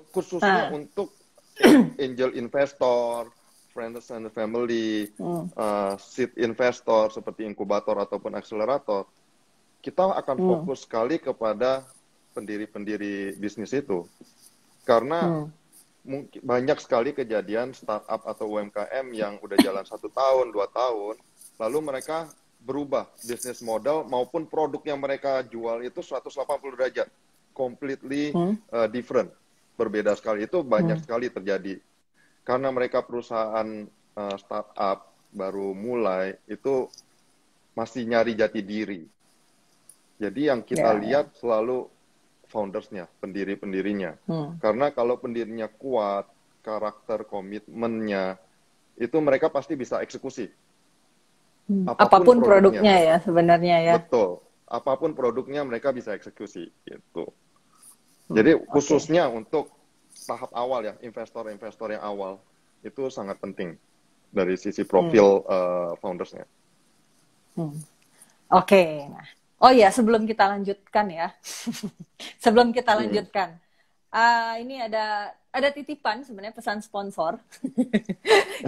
khususnya untuk angel investor, friends and family, seed investor seperti inkubator ataupun akselerator, kita akan fokus sekali kepada pendiri-pendiri bisnis itu. Karena mungkin banyak sekali kejadian startup atau UMKM yang udah jalan 1 tahun, 2 tahun, lalu mereka berubah bisnis model maupun produk yang mereka jual itu 180 derajat, completely different, berbeda sekali. Itu banyak sekali terjadi. Karena mereka perusahaan startup baru mulai, itu masih nyari jati diri. Jadi yang kita lihat selalu foundersnya, pendiri-pendirinya. Karena kalau pendirinya kuat, karakter, komitmennya, itu mereka pasti bisa eksekusi. Apapun produknya ya sebenarnya ya. Betul. Apapun produknya mereka bisa eksekusi gitu. Jadi khususnya untuk tahap awal ya, investor-investor yang awal itu sangat penting dari sisi profil foundersnya. Oke, nah, oh ya sebelum kita lanjutkan ya, sebelum kita lanjutkan, ini ada titipan sebenarnya pesan sponsor,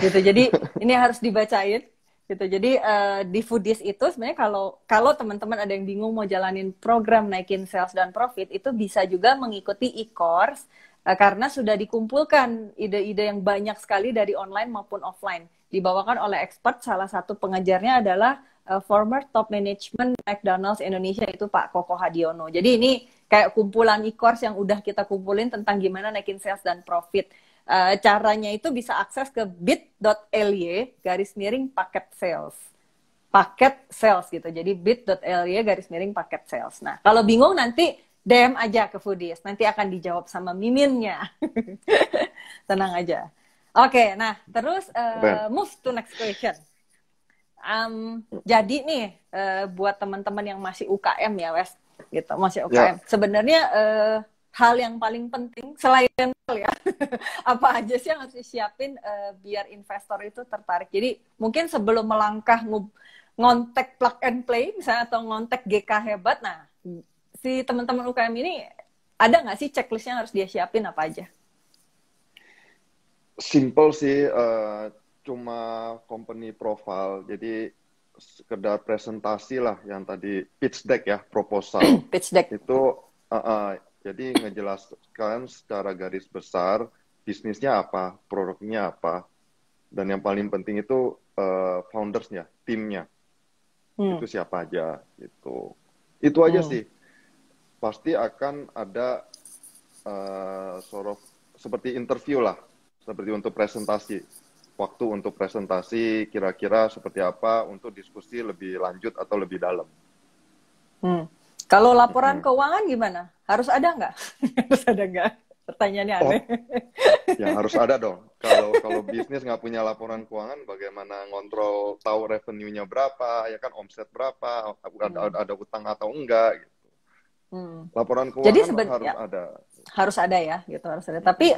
gitu. Jadi ini harus dibacain, gitu. Jadi di Foodies itu sebenarnya kalau teman-teman ada yang bingung mau jalanin program naikin sales dan profit, itu bisa juga mengikuti e-course. Karena sudah dikumpulkan ide-ide yang banyak sekali dari online maupun offline. Dibawakan oleh expert, salah satu pengajarnya adalah former top management McDonald's Indonesia, itu Pak Koko Hadiono. Jadi ini kayak kumpulan e-course yang udah kita kumpulin tentang gimana naikin sales dan profit. Caranya itu bisa akses ke bit.ly/paket sales. Paket sales gitu. Jadi bit.ly/paket sales. Nah, kalau bingung nanti DM aja ke Foodies, nanti akan dijawab sama miminnya. Tenang aja. Oke, nah terus move to next question. Jadi nih buat teman-teman yang masih UKM ya, Wes, gitu, masih UKM. Sebenarnya hal yang paling penting selain ya, apa aja sih yang harus disiapin biar investor itu tertarik. Jadi mungkin sebelum melangkah ngontek plug and play misalnya atau ngontek GK hebat, nah si teman-teman UKM ini ada nggak sih checklist yang harus dia siapin apa aja? Simple sih, cuma company profile. Jadi sekedar presentasi lah yang tadi pitch deck ya, proposal. Pitch deck. Itu jadi ngejelaskan secara garis besar bisnisnya apa, produknya apa, dan yang paling penting itu foundersnya, timnya. Itu siapa aja gitu. Itu aja sih. Pasti akan ada seperti interview lah, seperti untuk presentasi. Waktu untuk presentasi kira-kira seperti apa untuk diskusi lebih lanjut atau lebih dalam. Kalau laporan keuangan gimana? Harus ada nggak? Harus ada nggak? Pertanyaannya aneh. Ya harus ada dong. Kalau bisnis nggak punya laporan keuangan, bagaimana ngontrol tahu revenue-nya berapa, ya kan omset berapa, ada utang atau enggak gitu. Laporan keuangan jadi harus ada. Harus ada ya, gitu harus ada. Tapi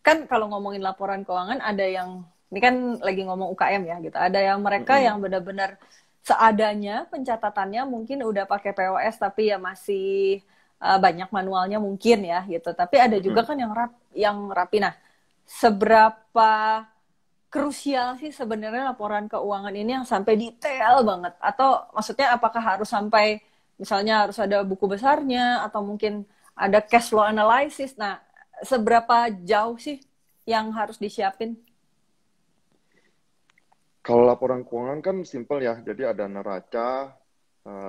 kan kalau ngomongin laporan keuangan ada yang ini kan lagi ngomong UKM ya, gitu. Ada yang mereka yang benar-benar seadanya pencatatannya mungkin udah pakai POS tapi ya masih banyak manualnya mungkin ya, gitu. Tapi ada juga kan yang rapi. Nah, seberapa krusial sih sebenarnya laporan keuangan ini yang sampai detail banget? Atau maksudnya apakah harus sampai misalnya harus ada buku besarnya atau mungkin ada cash flow analysis. Nah, seberapa jauh sih yang harus disiapin? Kalau laporan keuangan kan simple ya. Jadi ada neraca,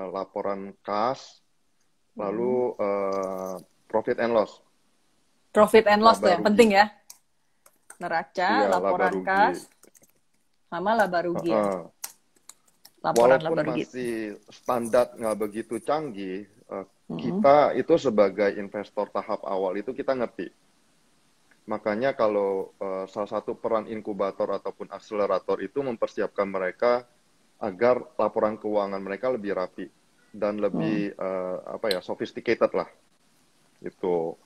laporan kas, lalu profit and loss. Profit and loss tuh yang penting ya. Neraca, laporan kas, sama laba rugi. Walaupun masih standar nggak begitu canggih, kita itu sebagai investor tahap awal itu kita ngerti. Makanya kalau salah satu peran inkubator ataupun akselerator itu mempersiapkan mereka agar laporan keuangan mereka lebih rapi dan lebih sophisticated lah. Itu.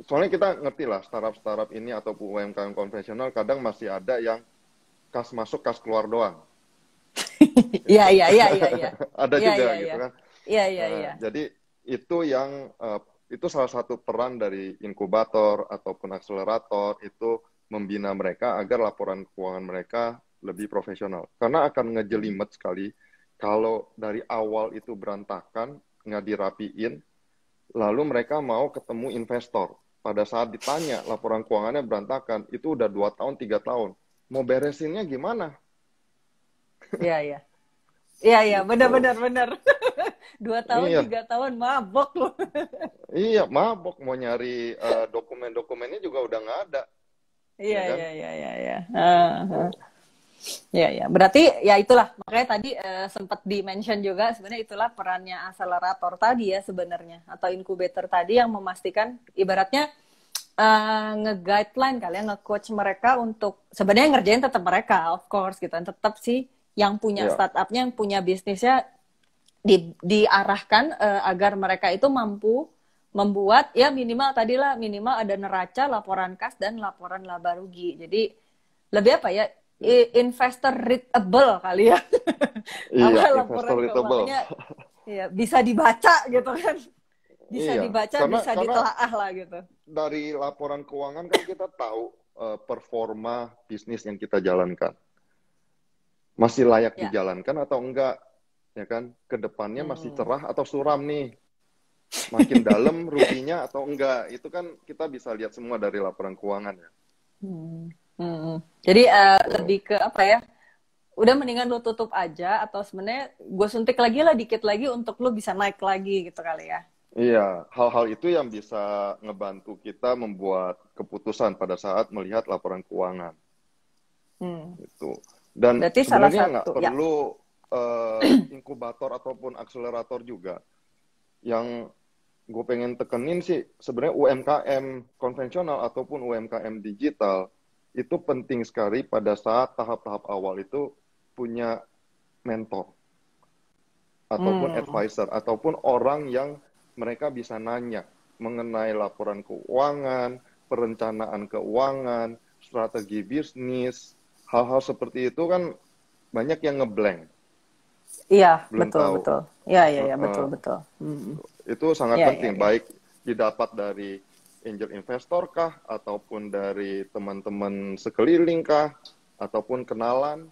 Soalnya kita ngerti lah startup ini ataupun UMKM konvensional kadang masih ada yang kas masuk kas keluar doang. Iya. Ada juga gitu kan. Iya. Jadi itu yang itu salah satu peran dari inkubator ataupun akselerator itu membina mereka agar laporan keuangan mereka lebih profesional. Karena akan ngejelimet sekali kalau dari awal itu berantakan, nggak dirapiin, lalu mereka mau ketemu investor. Pada saat ditanya laporan keuangannya berantakan, itu udah 2 tahun, 3 tahun. Mau beresinnya gimana? Iya, benar. 2 tahun, 3 tahun, mabok loh. Iya, mabok. Mau nyari dokumen-dokumennya juga udah nggak ada. Iya. Ya, ya. Berarti ya itulah makanya tadi sempat di-mention juga sebenarnya itulah perannya akselerator tadi ya sebenarnya atau inkubator tadi yang memastikan ibaratnya nge-guideline kali ya, nge-coach mereka untuk sebenarnya ngerjain tetap mereka, of course gitu kan, tetap sih yang punya Ya, startupnya, yang punya bisnisnya diarahkan agar mereka itu mampu membuat ya minimal tadilah minimal ada neraca, laporan kas dan laporan laba rugi. Jadi lebih apa ya investor readable kali ya iya, apa investor laporan readable. keuangannya ya bisa dibaca gitu kan, bisa Iya, dibaca, bisa karena ditelaah lah gitu. dari laporan keuangan kan kita tahu performa bisnis yang kita jalankan. Masih layak Ya. dijalankan atau enggak, ya kan? Kedepannya masih Hmm. cerah atau suram nih? Makin dalam ruginya atau enggak? Itu kan kita bisa lihat semua dari laporan keuangan ya. Hmm. Hmm. Jadi Tuh. lebih ke apa ya? Udah mendingan lu tutup aja atau sebenarnya gue suntik lagi lah dikit lagi untuk lu bisa naik lagi gitu kali ya. Iya, hal-hal itu yang bisa ngebantu kita membuat keputusan pada saat melihat laporan keuangan. Hmm. Itu. Dan Berarti salah sebenarnya nggak satu ya. perlu inkubator ataupun akselerator juga. Yang gue pengen tekenin sih sebenarnya UMKM konvensional ataupun UMKM digital itu penting sekali pada saat tahap-tahap awal itu punya mentor ataupun Hmm. advisor ataupun orang yang mereka bisa nanya mengenai laporan keuangan, perencanaan keuangan, strategi bisnis, hal-hal seperti itu kan banyak yang ngeblank, Iya, belum betul tahu. betul. Iya iya iya betul Heeh. betul. Hmm. Itu sangat Iya iya penting, iya. baik didapat dari angel investor kah, ataupun dari teman-teman sekeliling kah, ataupun kenalan,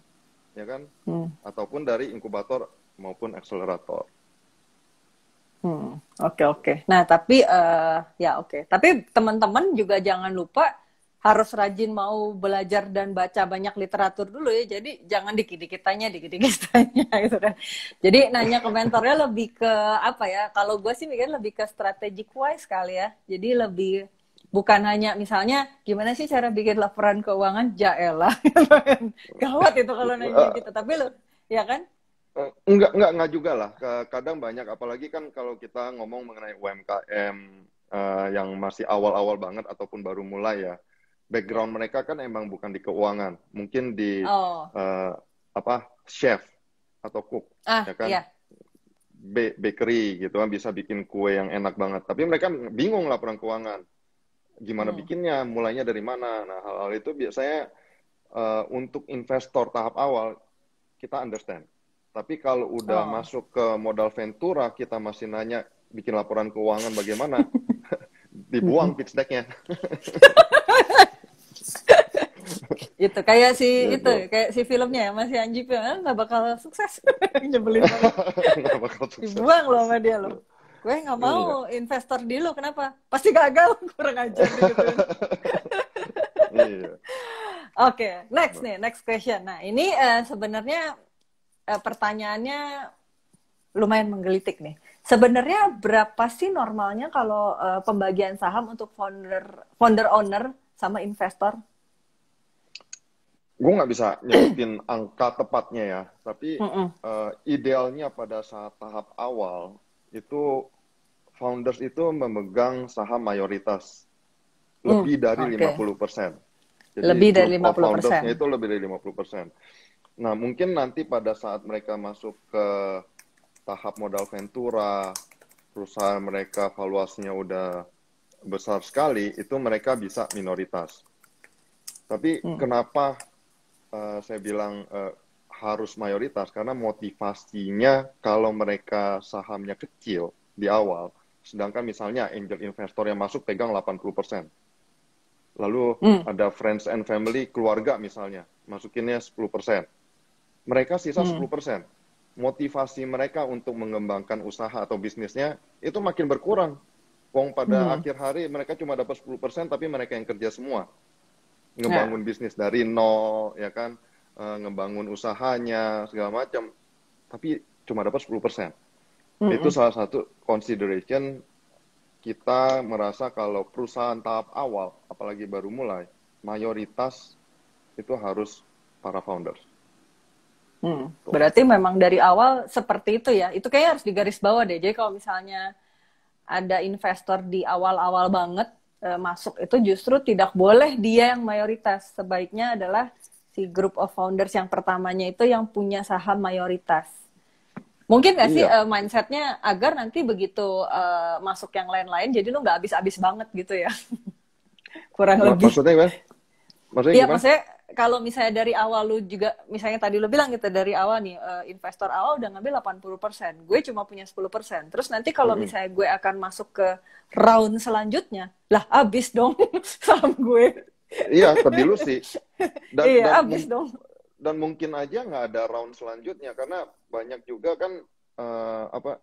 ya kan, Hmm. ataupun dari inkubator maupun akselerator. Oke oke. Nah tapi ya oke. Tapi teman-teman juga jangan lupa harus rajin mau belajar dan baca banyak literatur dulu ya. Jadi jangan dikit-dikit tanya, dikit-dikit tanya gitu kan. Jadi nanya ke mentornya lebih ke apa ya? Kalau gue sih mikir lebih ke strategic wise kali ya. Jadi lebih bukan hanya misalnya gimana sih cara bikin laporan keuangan, jaelah. Gawat itu kalau nanya Eh, gitu. Tapi lo, ya kan? enggak juga lah. Kadang banyak, apalagi kan kalau kita ngomong mengenai UMKM yang masih awal-awal banget ataupun baru mulai ya. Ya. Background mereka kan emang bukan di keuangan, mungkin di Oh, eh, apa chef atau cook, ya kan, iya. bakery gitu kan bisa bikin kue yang enak banget. Tapi mereka bingung laporan keuangan, gimana Hmm. bikinnya, mulainya dari mana. Nah hal-hal itu biasanya untuk investor tahap awal kita understand. Tapi kalau udah Oh. masuk ke modal ventura, kita masih nanya bikin laporan keuangan bagaimana, dibuang pitch deck-nya. Itu kayak si itu Gitu. kayak si filmnya ya masih Anji film nggak bakal sukses nyebelin banget Nggak bakal sukses. dibuang loh sama dia loh, gue nggak Iya. mau investor di lo, kenapa pasti gagal kurang ajar digituin. Iya. Oke, next nih, next question. Nah ini sebenarnya pertanyaannya lumayan menggelitik nih. Sebenarnya berapa sih normalnya kalau pembagian saham untuk founder owner sama investor? Gue nggak bisa nyebutin angka tepatnya ya, tapi Mm-mm. idealnya pada saat tahap awal itu founders itu memegang saham mayoritas lebih dari Oke. 50%. Jadi Lebih dari group of 50%. founders-nya itu lebih dari 50%. Nah, mungkin nanti pada saat mereka masuk ke tahap modal ventura, perusahaan mereka valuasinya udah besar sekali, itu mereka bisa minoritas. Tapi Hmm. kenapa saya bilang harus mayoritas? Karena motivasinya kalau mereka sahamnya kecil di awal, sedangkan misalnya angel investor yang masuk pegang 80%. Lalu Hmm. ada friends and family, keluarga misalnya, masukinnya 10%. Mereka sisa Hmm. 10%. Motivasi mereka untuk mengembangkan usaha atau bisnisnya itu makin berkurang. Wong pada Hmm. akhir hari mereka cuma dapat 10%, tapi mereka yang kerja semua. Ya. Ngebangun bisnis dari nol, ya kan? Ngebangun usahanya, segala macam. Tapi cuma dapat 10%. Itu Mm-mm. salah satu consideration kita merasa kalau perusahaan tahap awal, apalagi baru mulai, mayoritas itu harus para founders. Berarti memang dari awal seperti itu ya. Itu kayaknya harus digaris bawah deh. Jadi kalau misalnya ada investor di awal-awal banget masuk, itu justru tidak boleh dia yang mayoritas. Sebaiknya adalah si group of founders yang pertamanya itu yang punya saham mayoritas. Mungkin nggak sih mindsetnya agar nanti begitu masuk yang lain-lain, jadi lu nggak habis-habis banget gitu ya? Kurang lebih. Maksudnya gimana? Maksudnya Iya, gimana? maksudnya kalau misalnya dari awal lu juga, misalnya tadi lu bilang gitu, dari awal nih, investor awal udah ngambil 80%, gue cuma punya 10%. Terus nanti kalau misalnya gue akan masuk ke round selanjutnya, lah habis dong saham gue. Iya, terdilusi. Iya, habis dong. Dan mungkin aja nggak ada round selanjutnya, karena banyak juga kan,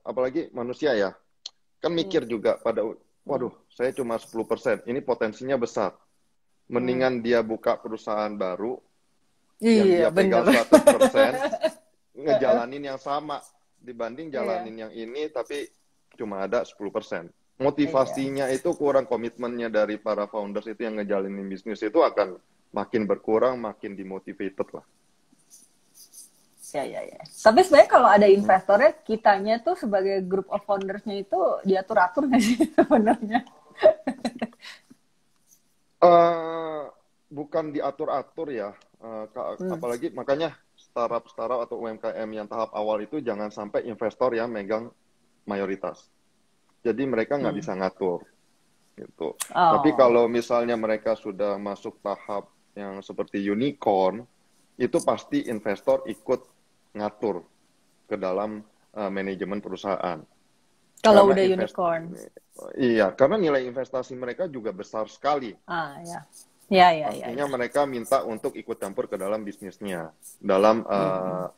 apalagi manusia ya, kan mikir juga pada, waduh, saya cuma 10%, ini potensinya besar. Mendingan dia buka perusahaan baru, yang dia pegang 100%, ngejalanin yang sama, dibanding jalanin yang ini, tapi cuma ada 10%. Motivasinya itu kurang, komitmennya dari para founders itu yang ngejalanin bisnis itu akan makin berkurang, makin dimotivated lah. Ya. Tapi sebenarnya kalau ada investornya, kitanya tuh sebagai group of founders-nya itu diatur-atur nggak sih sebenarnya? Bukan diatur-atur ya, apalagi makanya startup atau UMKM yang tahap awal itu jangan sampai investor yang megang mayoritas. Jadi mereka nggak bisa ngatur, gitu. Tapi kalau misalnya mereka sudah masuk tahap yang seperti unicorn, itu pasti investor ikut ngatur ke dalam manajemen perusahaan. Kalau udah unicorn. Iya, karena nilai investasi mereka juga besar sekali. Ya. Pastinya mereka minta untuk ikut campur ke dalam bisnisnya, dalam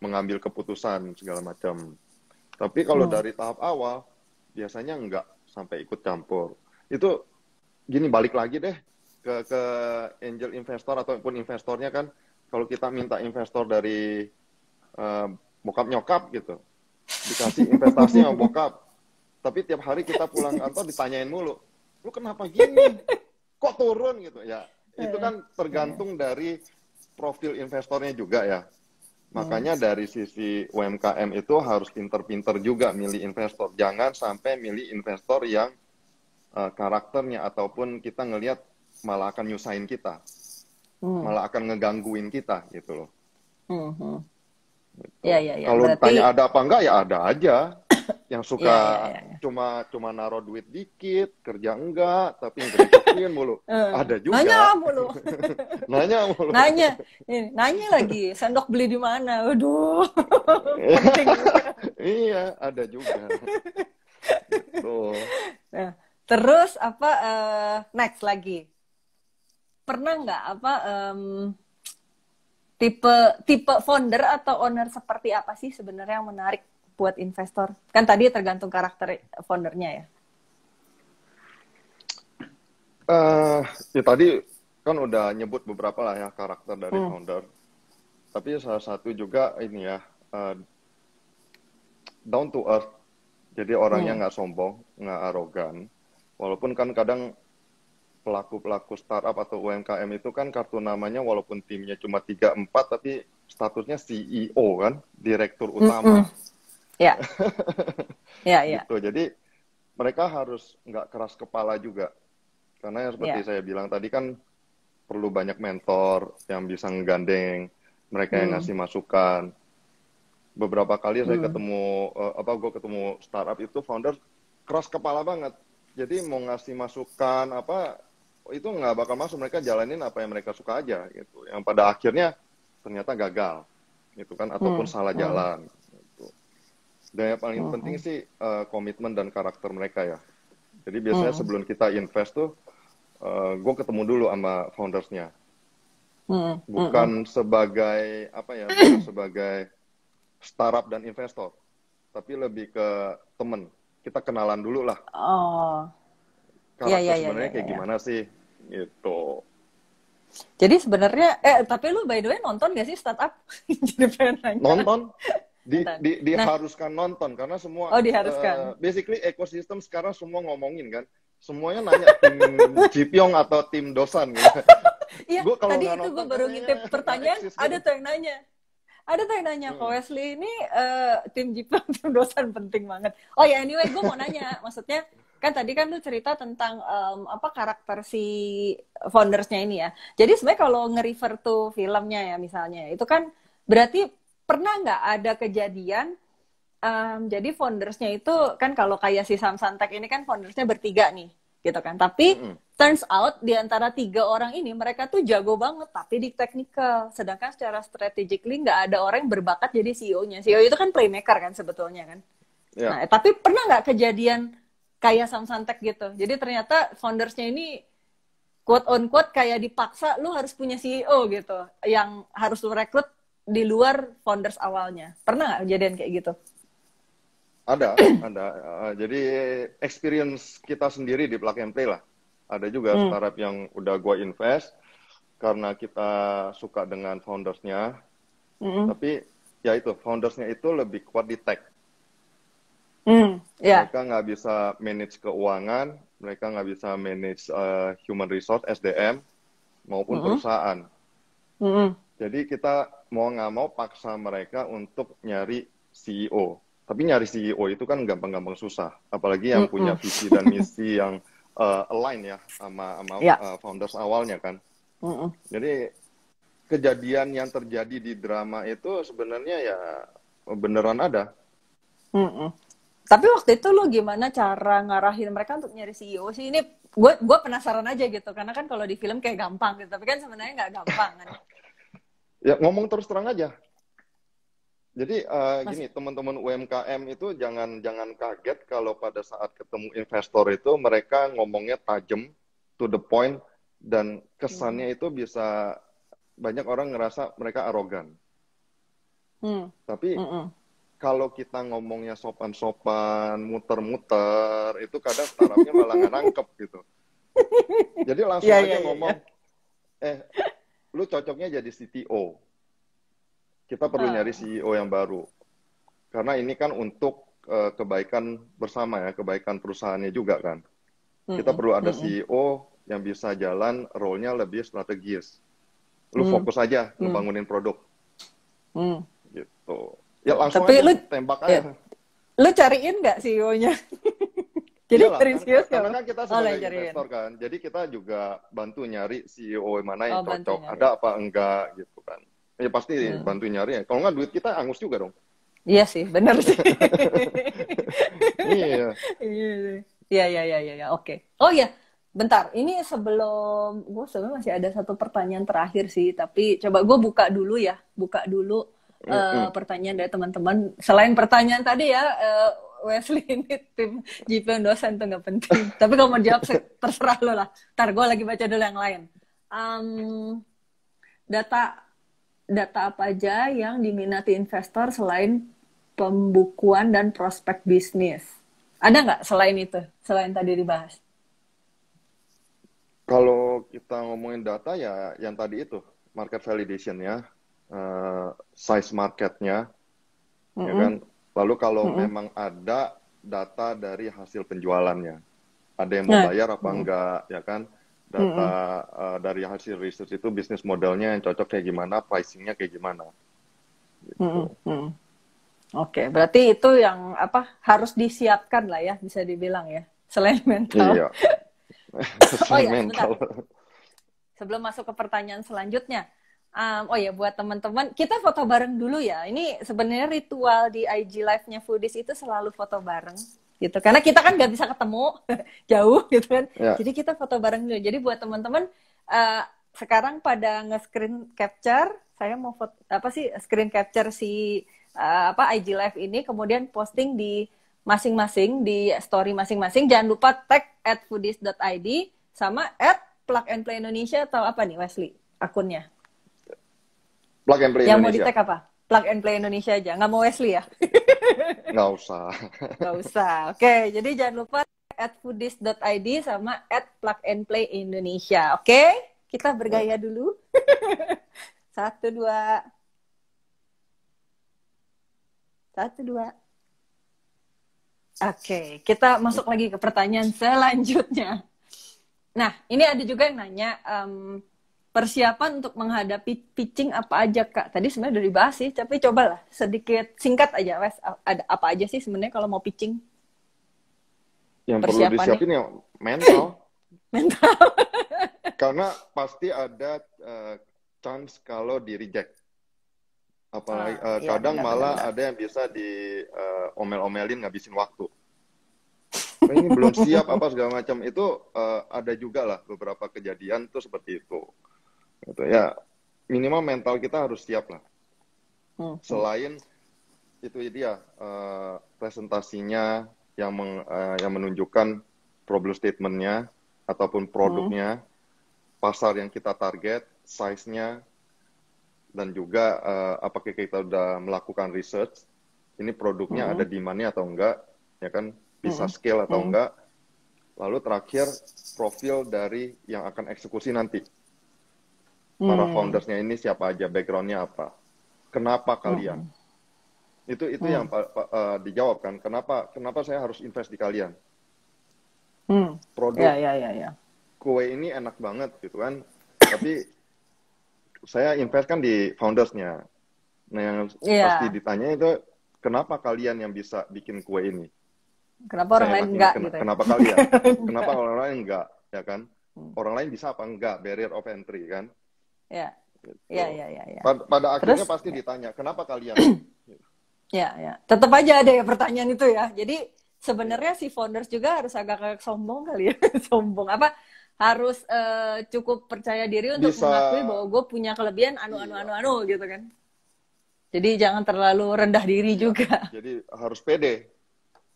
mengambil keputusan segala macam. Tapi kalau dari tahap awal, biasanya nggak sampai ikut campur. Itu gini, balik lagi deh ke angel investor ataupun investornya kan, kalau kita minta investor dari bokap nyokap gitu, dikasih investasi sama bokap, tapi tiap hari kita pulang kantor ditanyain mulu, lu kenapa gini, kok turun gitu ya. Itu kan tergantung dari profil investornya juga ya. Makanya dari sisi UMKM itu harus pinter-pinter juga milih investor. Jangan sampai milih investor yang karakternya ataupun kita ngelihat malah akan nyusahin kita, malah akan ngegangguin kita gitu loh. Gitu. Kalau Berarti... tanya ada apa enggak, ya ada aja. Yang suka cuma naruh duit dikit, kerja enggak, tapi ngerecokin mulu. Ada juga. Nanya mulu. Nanya lagi, sendok beli di mana? Waduh. Penting. Iya, ada juga. Gitu. Nah, terus next lagi. Pernah nggak tipe founder atau owner seperti apa sih sebenarnya yang menarik buat investor? Kan tadi tergantung karakter foundernya ya. Ya tadi kan udah nyebut beberapa lah ya karakter dari founder. Tapi salah satu juga ini ya, down to earth. Jadi orangnya nggak sombong, nggak arogan. Walaupun kan kadang pelaku-pelaku startup atau UMKM itu kan kartu namanya walaupun timnya cuma 3-4, tapi statusnya CEO kan, direktur utama. Ya. Gitu. Jadi mereka harus nggak keras kepala juga. Karena yang seperti saya bilang tadi kan perlu banyak mentor yang bisa ngegandeng mereka yang ngasih masukan. Beberapa kali saya ketemu gue ketemu startup itu founder keras kepala banget. Jadi mau ngasih masukan itu nggak bakal masuk, mereka jalanin apa yang mereka suka aja gitu. Yang pada akhirnya ternyata gagal gitu kan, ataupun salah jalan. Dan yang paling penting sih komitmen dan karakter mereka ya. Jadi biasanya sebelum kita invest tuh, gue ketemu dulu sama foundersnya. Bukan sebagai bukan sebagai startup dan investor, tapi lebih ke temen. Kita kenalan dulu lah. Karakter sebenarnya kayak gimana sih, gitu. Jadi sebenarnya, tapi lu by the way nonton gak sih startup? Jadi pengen nanya. Nonton. Diharuskan nonton karena semua diharuskan. Basically ekosistem sekarang semua ngomongin kan, semuanya nanya tim Jipyong atau tim Dosan gitu. Iya, tadi itu gue baru ngintip pertanyaan, ada tuh yang nanya Ada tuh yang nanya, Ko Wesley ini tim Jepang, tim dosen penting banget. Oh ya, anyway, gue mau nanya, maksudnya kan tadi kan lu cerita tentang apa karakter si foundersnya ini ya. Jadi sebenarnya kalau nge-refer tuh filmnya ya misalnya, itu kan berarti pernah nggak ada kejadian, jadi foundersnya itu kan kalau kayak si Samsantek ini kan foundersnya bertiga nih, gitu kan. Tapi turns out di antara 3 orang ini mereka tuh jago banget tapi di technical, sedangkan secara strategically nggak ada orang yang berbakat jadi CEO-nya. CEO itu kan playmaker kan sebetulnya kan. Ya. Nah, tapi pernah nggak kejadian kayak Samsantek gitu? Jadi ternyata foundersnya ini quote on quote kayak dipaksa lu harus punya CEO gitu, yang harus lu rekrut di luar founders awalnya. Pernah nggak kejadian kayak gitu? Ada. Jadi experience kita sendiri di Plug and Play lah. Ada juga startup yang udah gua invest karena kita suka dengan foundersnya. Tapi ya itu foundersnya itu lebih kuat di tech. Mereka nggak bisa manage keuangan, mereka nggak bisa manage human resource (SDM) maupun perusahaan. Jadi kita mau nggak mau paksa mereka untuk nyari CEO. Tapi nyari CEO itu kan gampang-gampang susah, apalagi yang punya visi dan misi yang align ya sama founders awalnya kan. Jadi kejadian yang terjadi di drama itu sebenarnya ya beneran ada. Tapi waktu itu lo gimana cara ngarahin mereka untuk nyari CEO sih? Ini gue penasaran aja gitu, karena kan kalau di film kayak gampang gitu, tapi kan sebenarnya nggak gampang kan. Ya ngomong terus terang aja. Jadi gini, teman-teman UMKM itu jangan kaget kalau pada saat ketemu investor itu mereka ngomongnya tajam, to the point, dan kesannya itu bisa banyak orang ngerasa mereka arogan. Tapi kalau kita ngomongnya sopan-sopan, muter-muter, itu kadang startupnya malah nggak nangkep gitu. Jadi langsung aja ngomong, lu cocoknya jadi CTO. Kita perlu nyari CEO yang baru. Karena ini kan untuk kebaikan bersama ya, kebaikan perusahaannya juga kan. Kita perlu ada CEO yang bisa jalan role-nya lebih strategis. Lu fokus aja ngebangunin produk. Gitu. Ya langsung tapi aja lu tembak aja. Lu cariin nggak CEO-nya? Jadi serius karena kan kita sebagai investor kan. Jadi kita juga bantu nyari CEO mana yang cocok. Ada apa enggak gitu kan. Ya pasti bantu nyari ya. Kalau nggak duit kita angus juga dong. Iya sih, benar sih. Iya, oke. Oh ya, bentar. Ini sebelum gue sebenarnya masih ada satu pertanyaan terakhir sih, tapi coba gue buka dulu ya, pertanyaan dari teman-teman. Selain pertanyaan tadi ya, Wesley ini tim JP dosen tuh nggak penting. Tapi kalau mau jawab terserah lo lah. Ntar gue lagi baca dulu yang lain. Data apa aja yang diminati investor selain pembukuan dan prospek bisnis? Ada nggak selain itu? Selain tadi dibahas? Kalau kita ngomongin data ya yang tadi itu, market validation ya, size marketnya, ya kan? Lalu kalau memang ada data dari hasil penjualannya, ada yang mau bayar apa enggak, ya kan? Data dari hasil research itu bisnis modelnya yang cocok kayak gimana, pricingnya kayak gimana. Gitu. Oke, berarti itu yang harus disiapkan lah ya, bisa dibilang ya, selain mental. Iya. Sebentar. Sebelum masuk ke pertanyaan selanjutnya, buat teman-teman, kita foto bareng dulu ya. Ini sebenarnya ritual di IG Live-nya Foodies itu selalu foto bareng. Gitu, karena kita kan nggak bisa ketemu jauh gitu kan, jadi kita foto bareng dulu. Jadi buat teman-teman sekarang pada nge-screen capture, saya mau foto screen capture si IG live ini, kemudian posting di masing-masing di story masing-masing. Jangan lupa tag @foodies.id sama @plug-and-play-Indonesia atau apa nih Wesley akunnya? Plug and Play yang Indonesia. Mau di tag apa? Plug and Play Indonesia aja, nggak mau Wesley ya? Nggak usah. Nggak usah. Oke, jadi jangan lupa @foodies.id sama @plug-and-play-Indonesia. Oke, kita bergaya dulu. 1, 2. 1, 2. Oke, kita masuk lagi ke pertanyaan selanjutnya. Nah, ini ada juga yang nanya, persiapan untuk menghadapi pitching apa aja Kak? Tadi sebenarnya udah dibahas sih, tapi cobalah sedikit singkat aja Wes. Ada apa aja sih sebenarnya kalau mau pitching? Yang perlu Persiapannya. disiapin ya mental. Mental. Karena pasti ada chance kalau di reject. Apalagi Iya kadang malah benar-benar. ada yang bisa di omel-omelin ngabisin waktu. Oh, ini belum siap apa segala macam. Itu ada juga lah beberapa kejadian tuh seperti itu. Gitu ya. Minimal mental kita harus siap lah. Selain itu dia presentasinya yang menunjukkan problem statement-nya ataupun produknya, pasar yang kita target, size-nya, dan juga apakah kita udah melakukan research, ini produknya ada demand-nya atau enggak, ya kan, bisa scale atau enggak. Lalu terakhir, profil dari yang akan eksekusi nanti. Para founders-nya ini siapa aja, background-nya apa, kenapa kalian. Itu yang dijawab kan, kenapa saya harus invest di kalian. Produk kue ini enak banget gitu kan, tapi saya invest kan di founders-nya. Nah yang pasti ditanya itu, kenapa kalian yang bisa bikin kue ini? Kenapa orang lain enggak gitu ya? Kenapa kalian? Kenapa orang lain enggak? Ya kan? Orang lain bisa apa enggak? Barrier of entry kan? Ya. Gitu. Ya. Pada akhirnya pasti ditanya, kenapa kalian? Ya. Tetap aja ada ya pertanyaan itu ya. Jadi sebenarnya si founders juga harus agak sombong kali ya. Sombong apa? Harus cukup percaya diri untuk mengakui bahwa gue punya kelebihan anu gitu kan. Jadi jangan terlalu rendah diri juga. Jadi harus pede.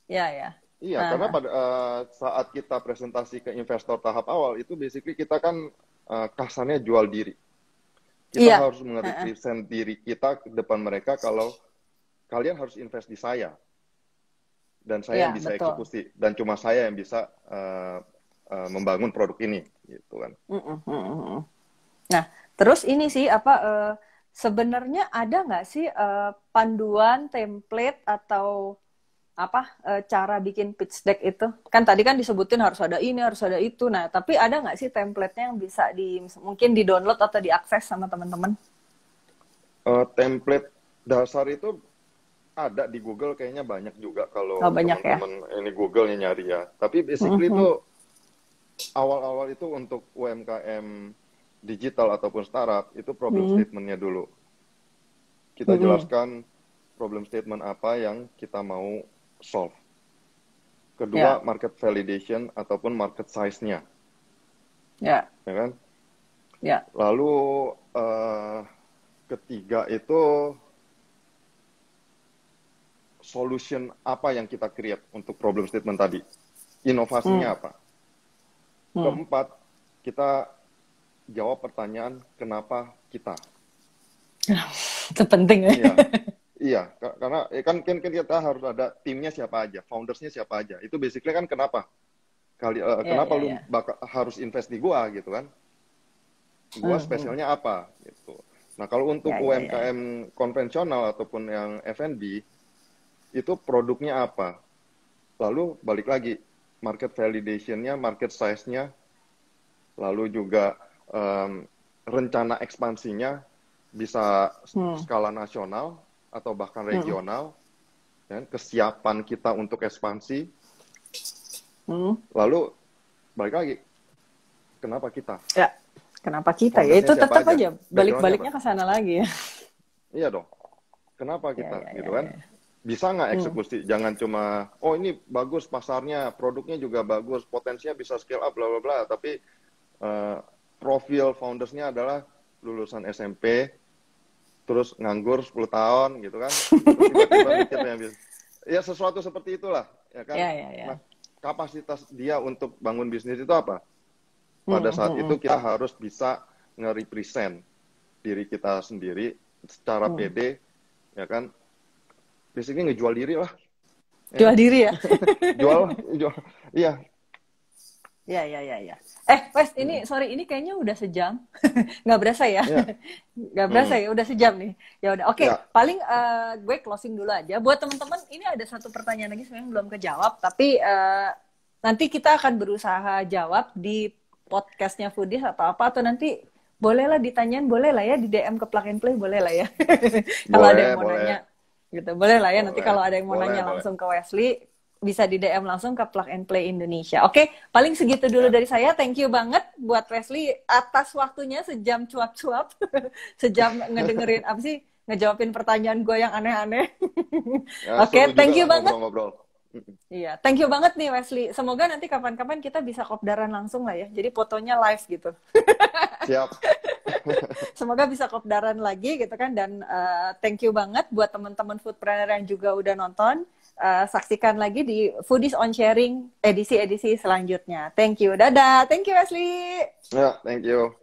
Ya. Iya, karena pada saat kita presentasi ke investor tahap awal itu basically kita kan kasarnya jual diri. Kita harus merepresent diri kita ke depan mereka kalau kalian harus invest di saya. Dan saya yang bisa eksekusi. Dan cuma saya yang bisa membangun produk ini. Gitu kan. Nah, terus ini sih, sebenarnya ada nggak sih panduan, template, atau cara bikin pitch deck itu? Kan tadi kan disebutin harus ada ini, harus ada itu. Nah, tapi ada nggak sih template-nya yang bisa mungkin di-download atau diakses sama teman-teman? Template dasar itu ada di Google, kayaknya banyak juga kalau teman-teman ini Google yang nyari ya. Tapi basically itu awal-awal itu untuk UMKM digital ataupun startup, itu problem statement-nya dulu. Kita jelaskan problem statement apa yang kita mau solve. Kedua, market validation ataupun market size-nya. Ya kan? Ya. Lalu ketiga itu solution apa yang kita create untuk problem statement tadi. Inovasinya apa. Keempat, kita jawab pertanyaan kenapa kita. Itu penting ya. Iya, karena kan kita harus ada timnya siapa aja, foundersnya siapa aja. Itu basically kan kenapa kenapa lu harus invest di gua gitu kan? Gua spesialnya apa gitu. Nah kalau untuk UMKM konvensional ataupun yang F&B itu produknya apa? Lalu balik lagi market validation-nya, market size-nya, lalu juga rencana ekspansinya bisa skala nasional atau bahkan regional, dan kesiapan kita untuk ekspansi. Lalu balik lagi, kenapa kita? Ya, kenapa kita ya? Itu tetap aja balik-baliknya ke sana lagi ya. Iya dong. Kenapa kita gitu kan? Bisa nggak eksekusi? Jangan cuma ini bagus pasarnya, produknya juga bagus, potensinya bisa scale up bla bla bla, tapi profil foundersnya adalah lulusan SMP, terus nganggur 10 tahun gitu kan. Tiba-tiba mikirnya ya sesuatu seperti itulah, ya kan. Nah, kapasitas dia untuk bangun bisnis itu apa? Pada saat itu kita harus bisa nge-represent diri kita sendiri secara pede, ya kan. Basically ngejual diri lah. Jual diri ya? jual, iya. Ya. Wes, ini sorry, ini kayaknya udah sejam. Nggak berasa ya? Nggak berasa ya, udah sejam nih. Ya udah, oke. Paling gue closing dulu aja. Buat teman-teman, ini ada satu pertanyaan lagi sebenarnya belum kejawab, tapi nanti kita akan berusaha jawab di podcastnya Foodies atau apa, atau nanti bolehlah ditanyain, boleh lah ya di DM ke Plug and Play, boleh lah ya. Kalau ada yang mau nanya, gitu, boleh lah ya. Nanti kalau ada yang mau nanya langsung ke Wesley, bisa di DM langsung ke Plug and Play Indonesia. Oke, paling segitu dulu dari saya. Thank you banget buat Wesley atas waktunya sejam cuap-cuap, sejam ngedengerin apa sih, ngejawabin pertanyaan gue yang aneh-aneh. Oke, thank you banget. Iya, thank you banget nih Wesley. Semoga nanti kapan-kapan kita bisa kopdaran langsung lah ya. Jadi fotonya live gitu. Siap. Semoga bisa kopdaran lagi gitu kan. Dan thank you banget buat teman-teman foodpreneur yang juga udah nonton. Saksikan lagi di Foodies on Sharing edisi-edisi selanjutnya. Thank you. Dadah. Thank you Wesley. Ya, thank you.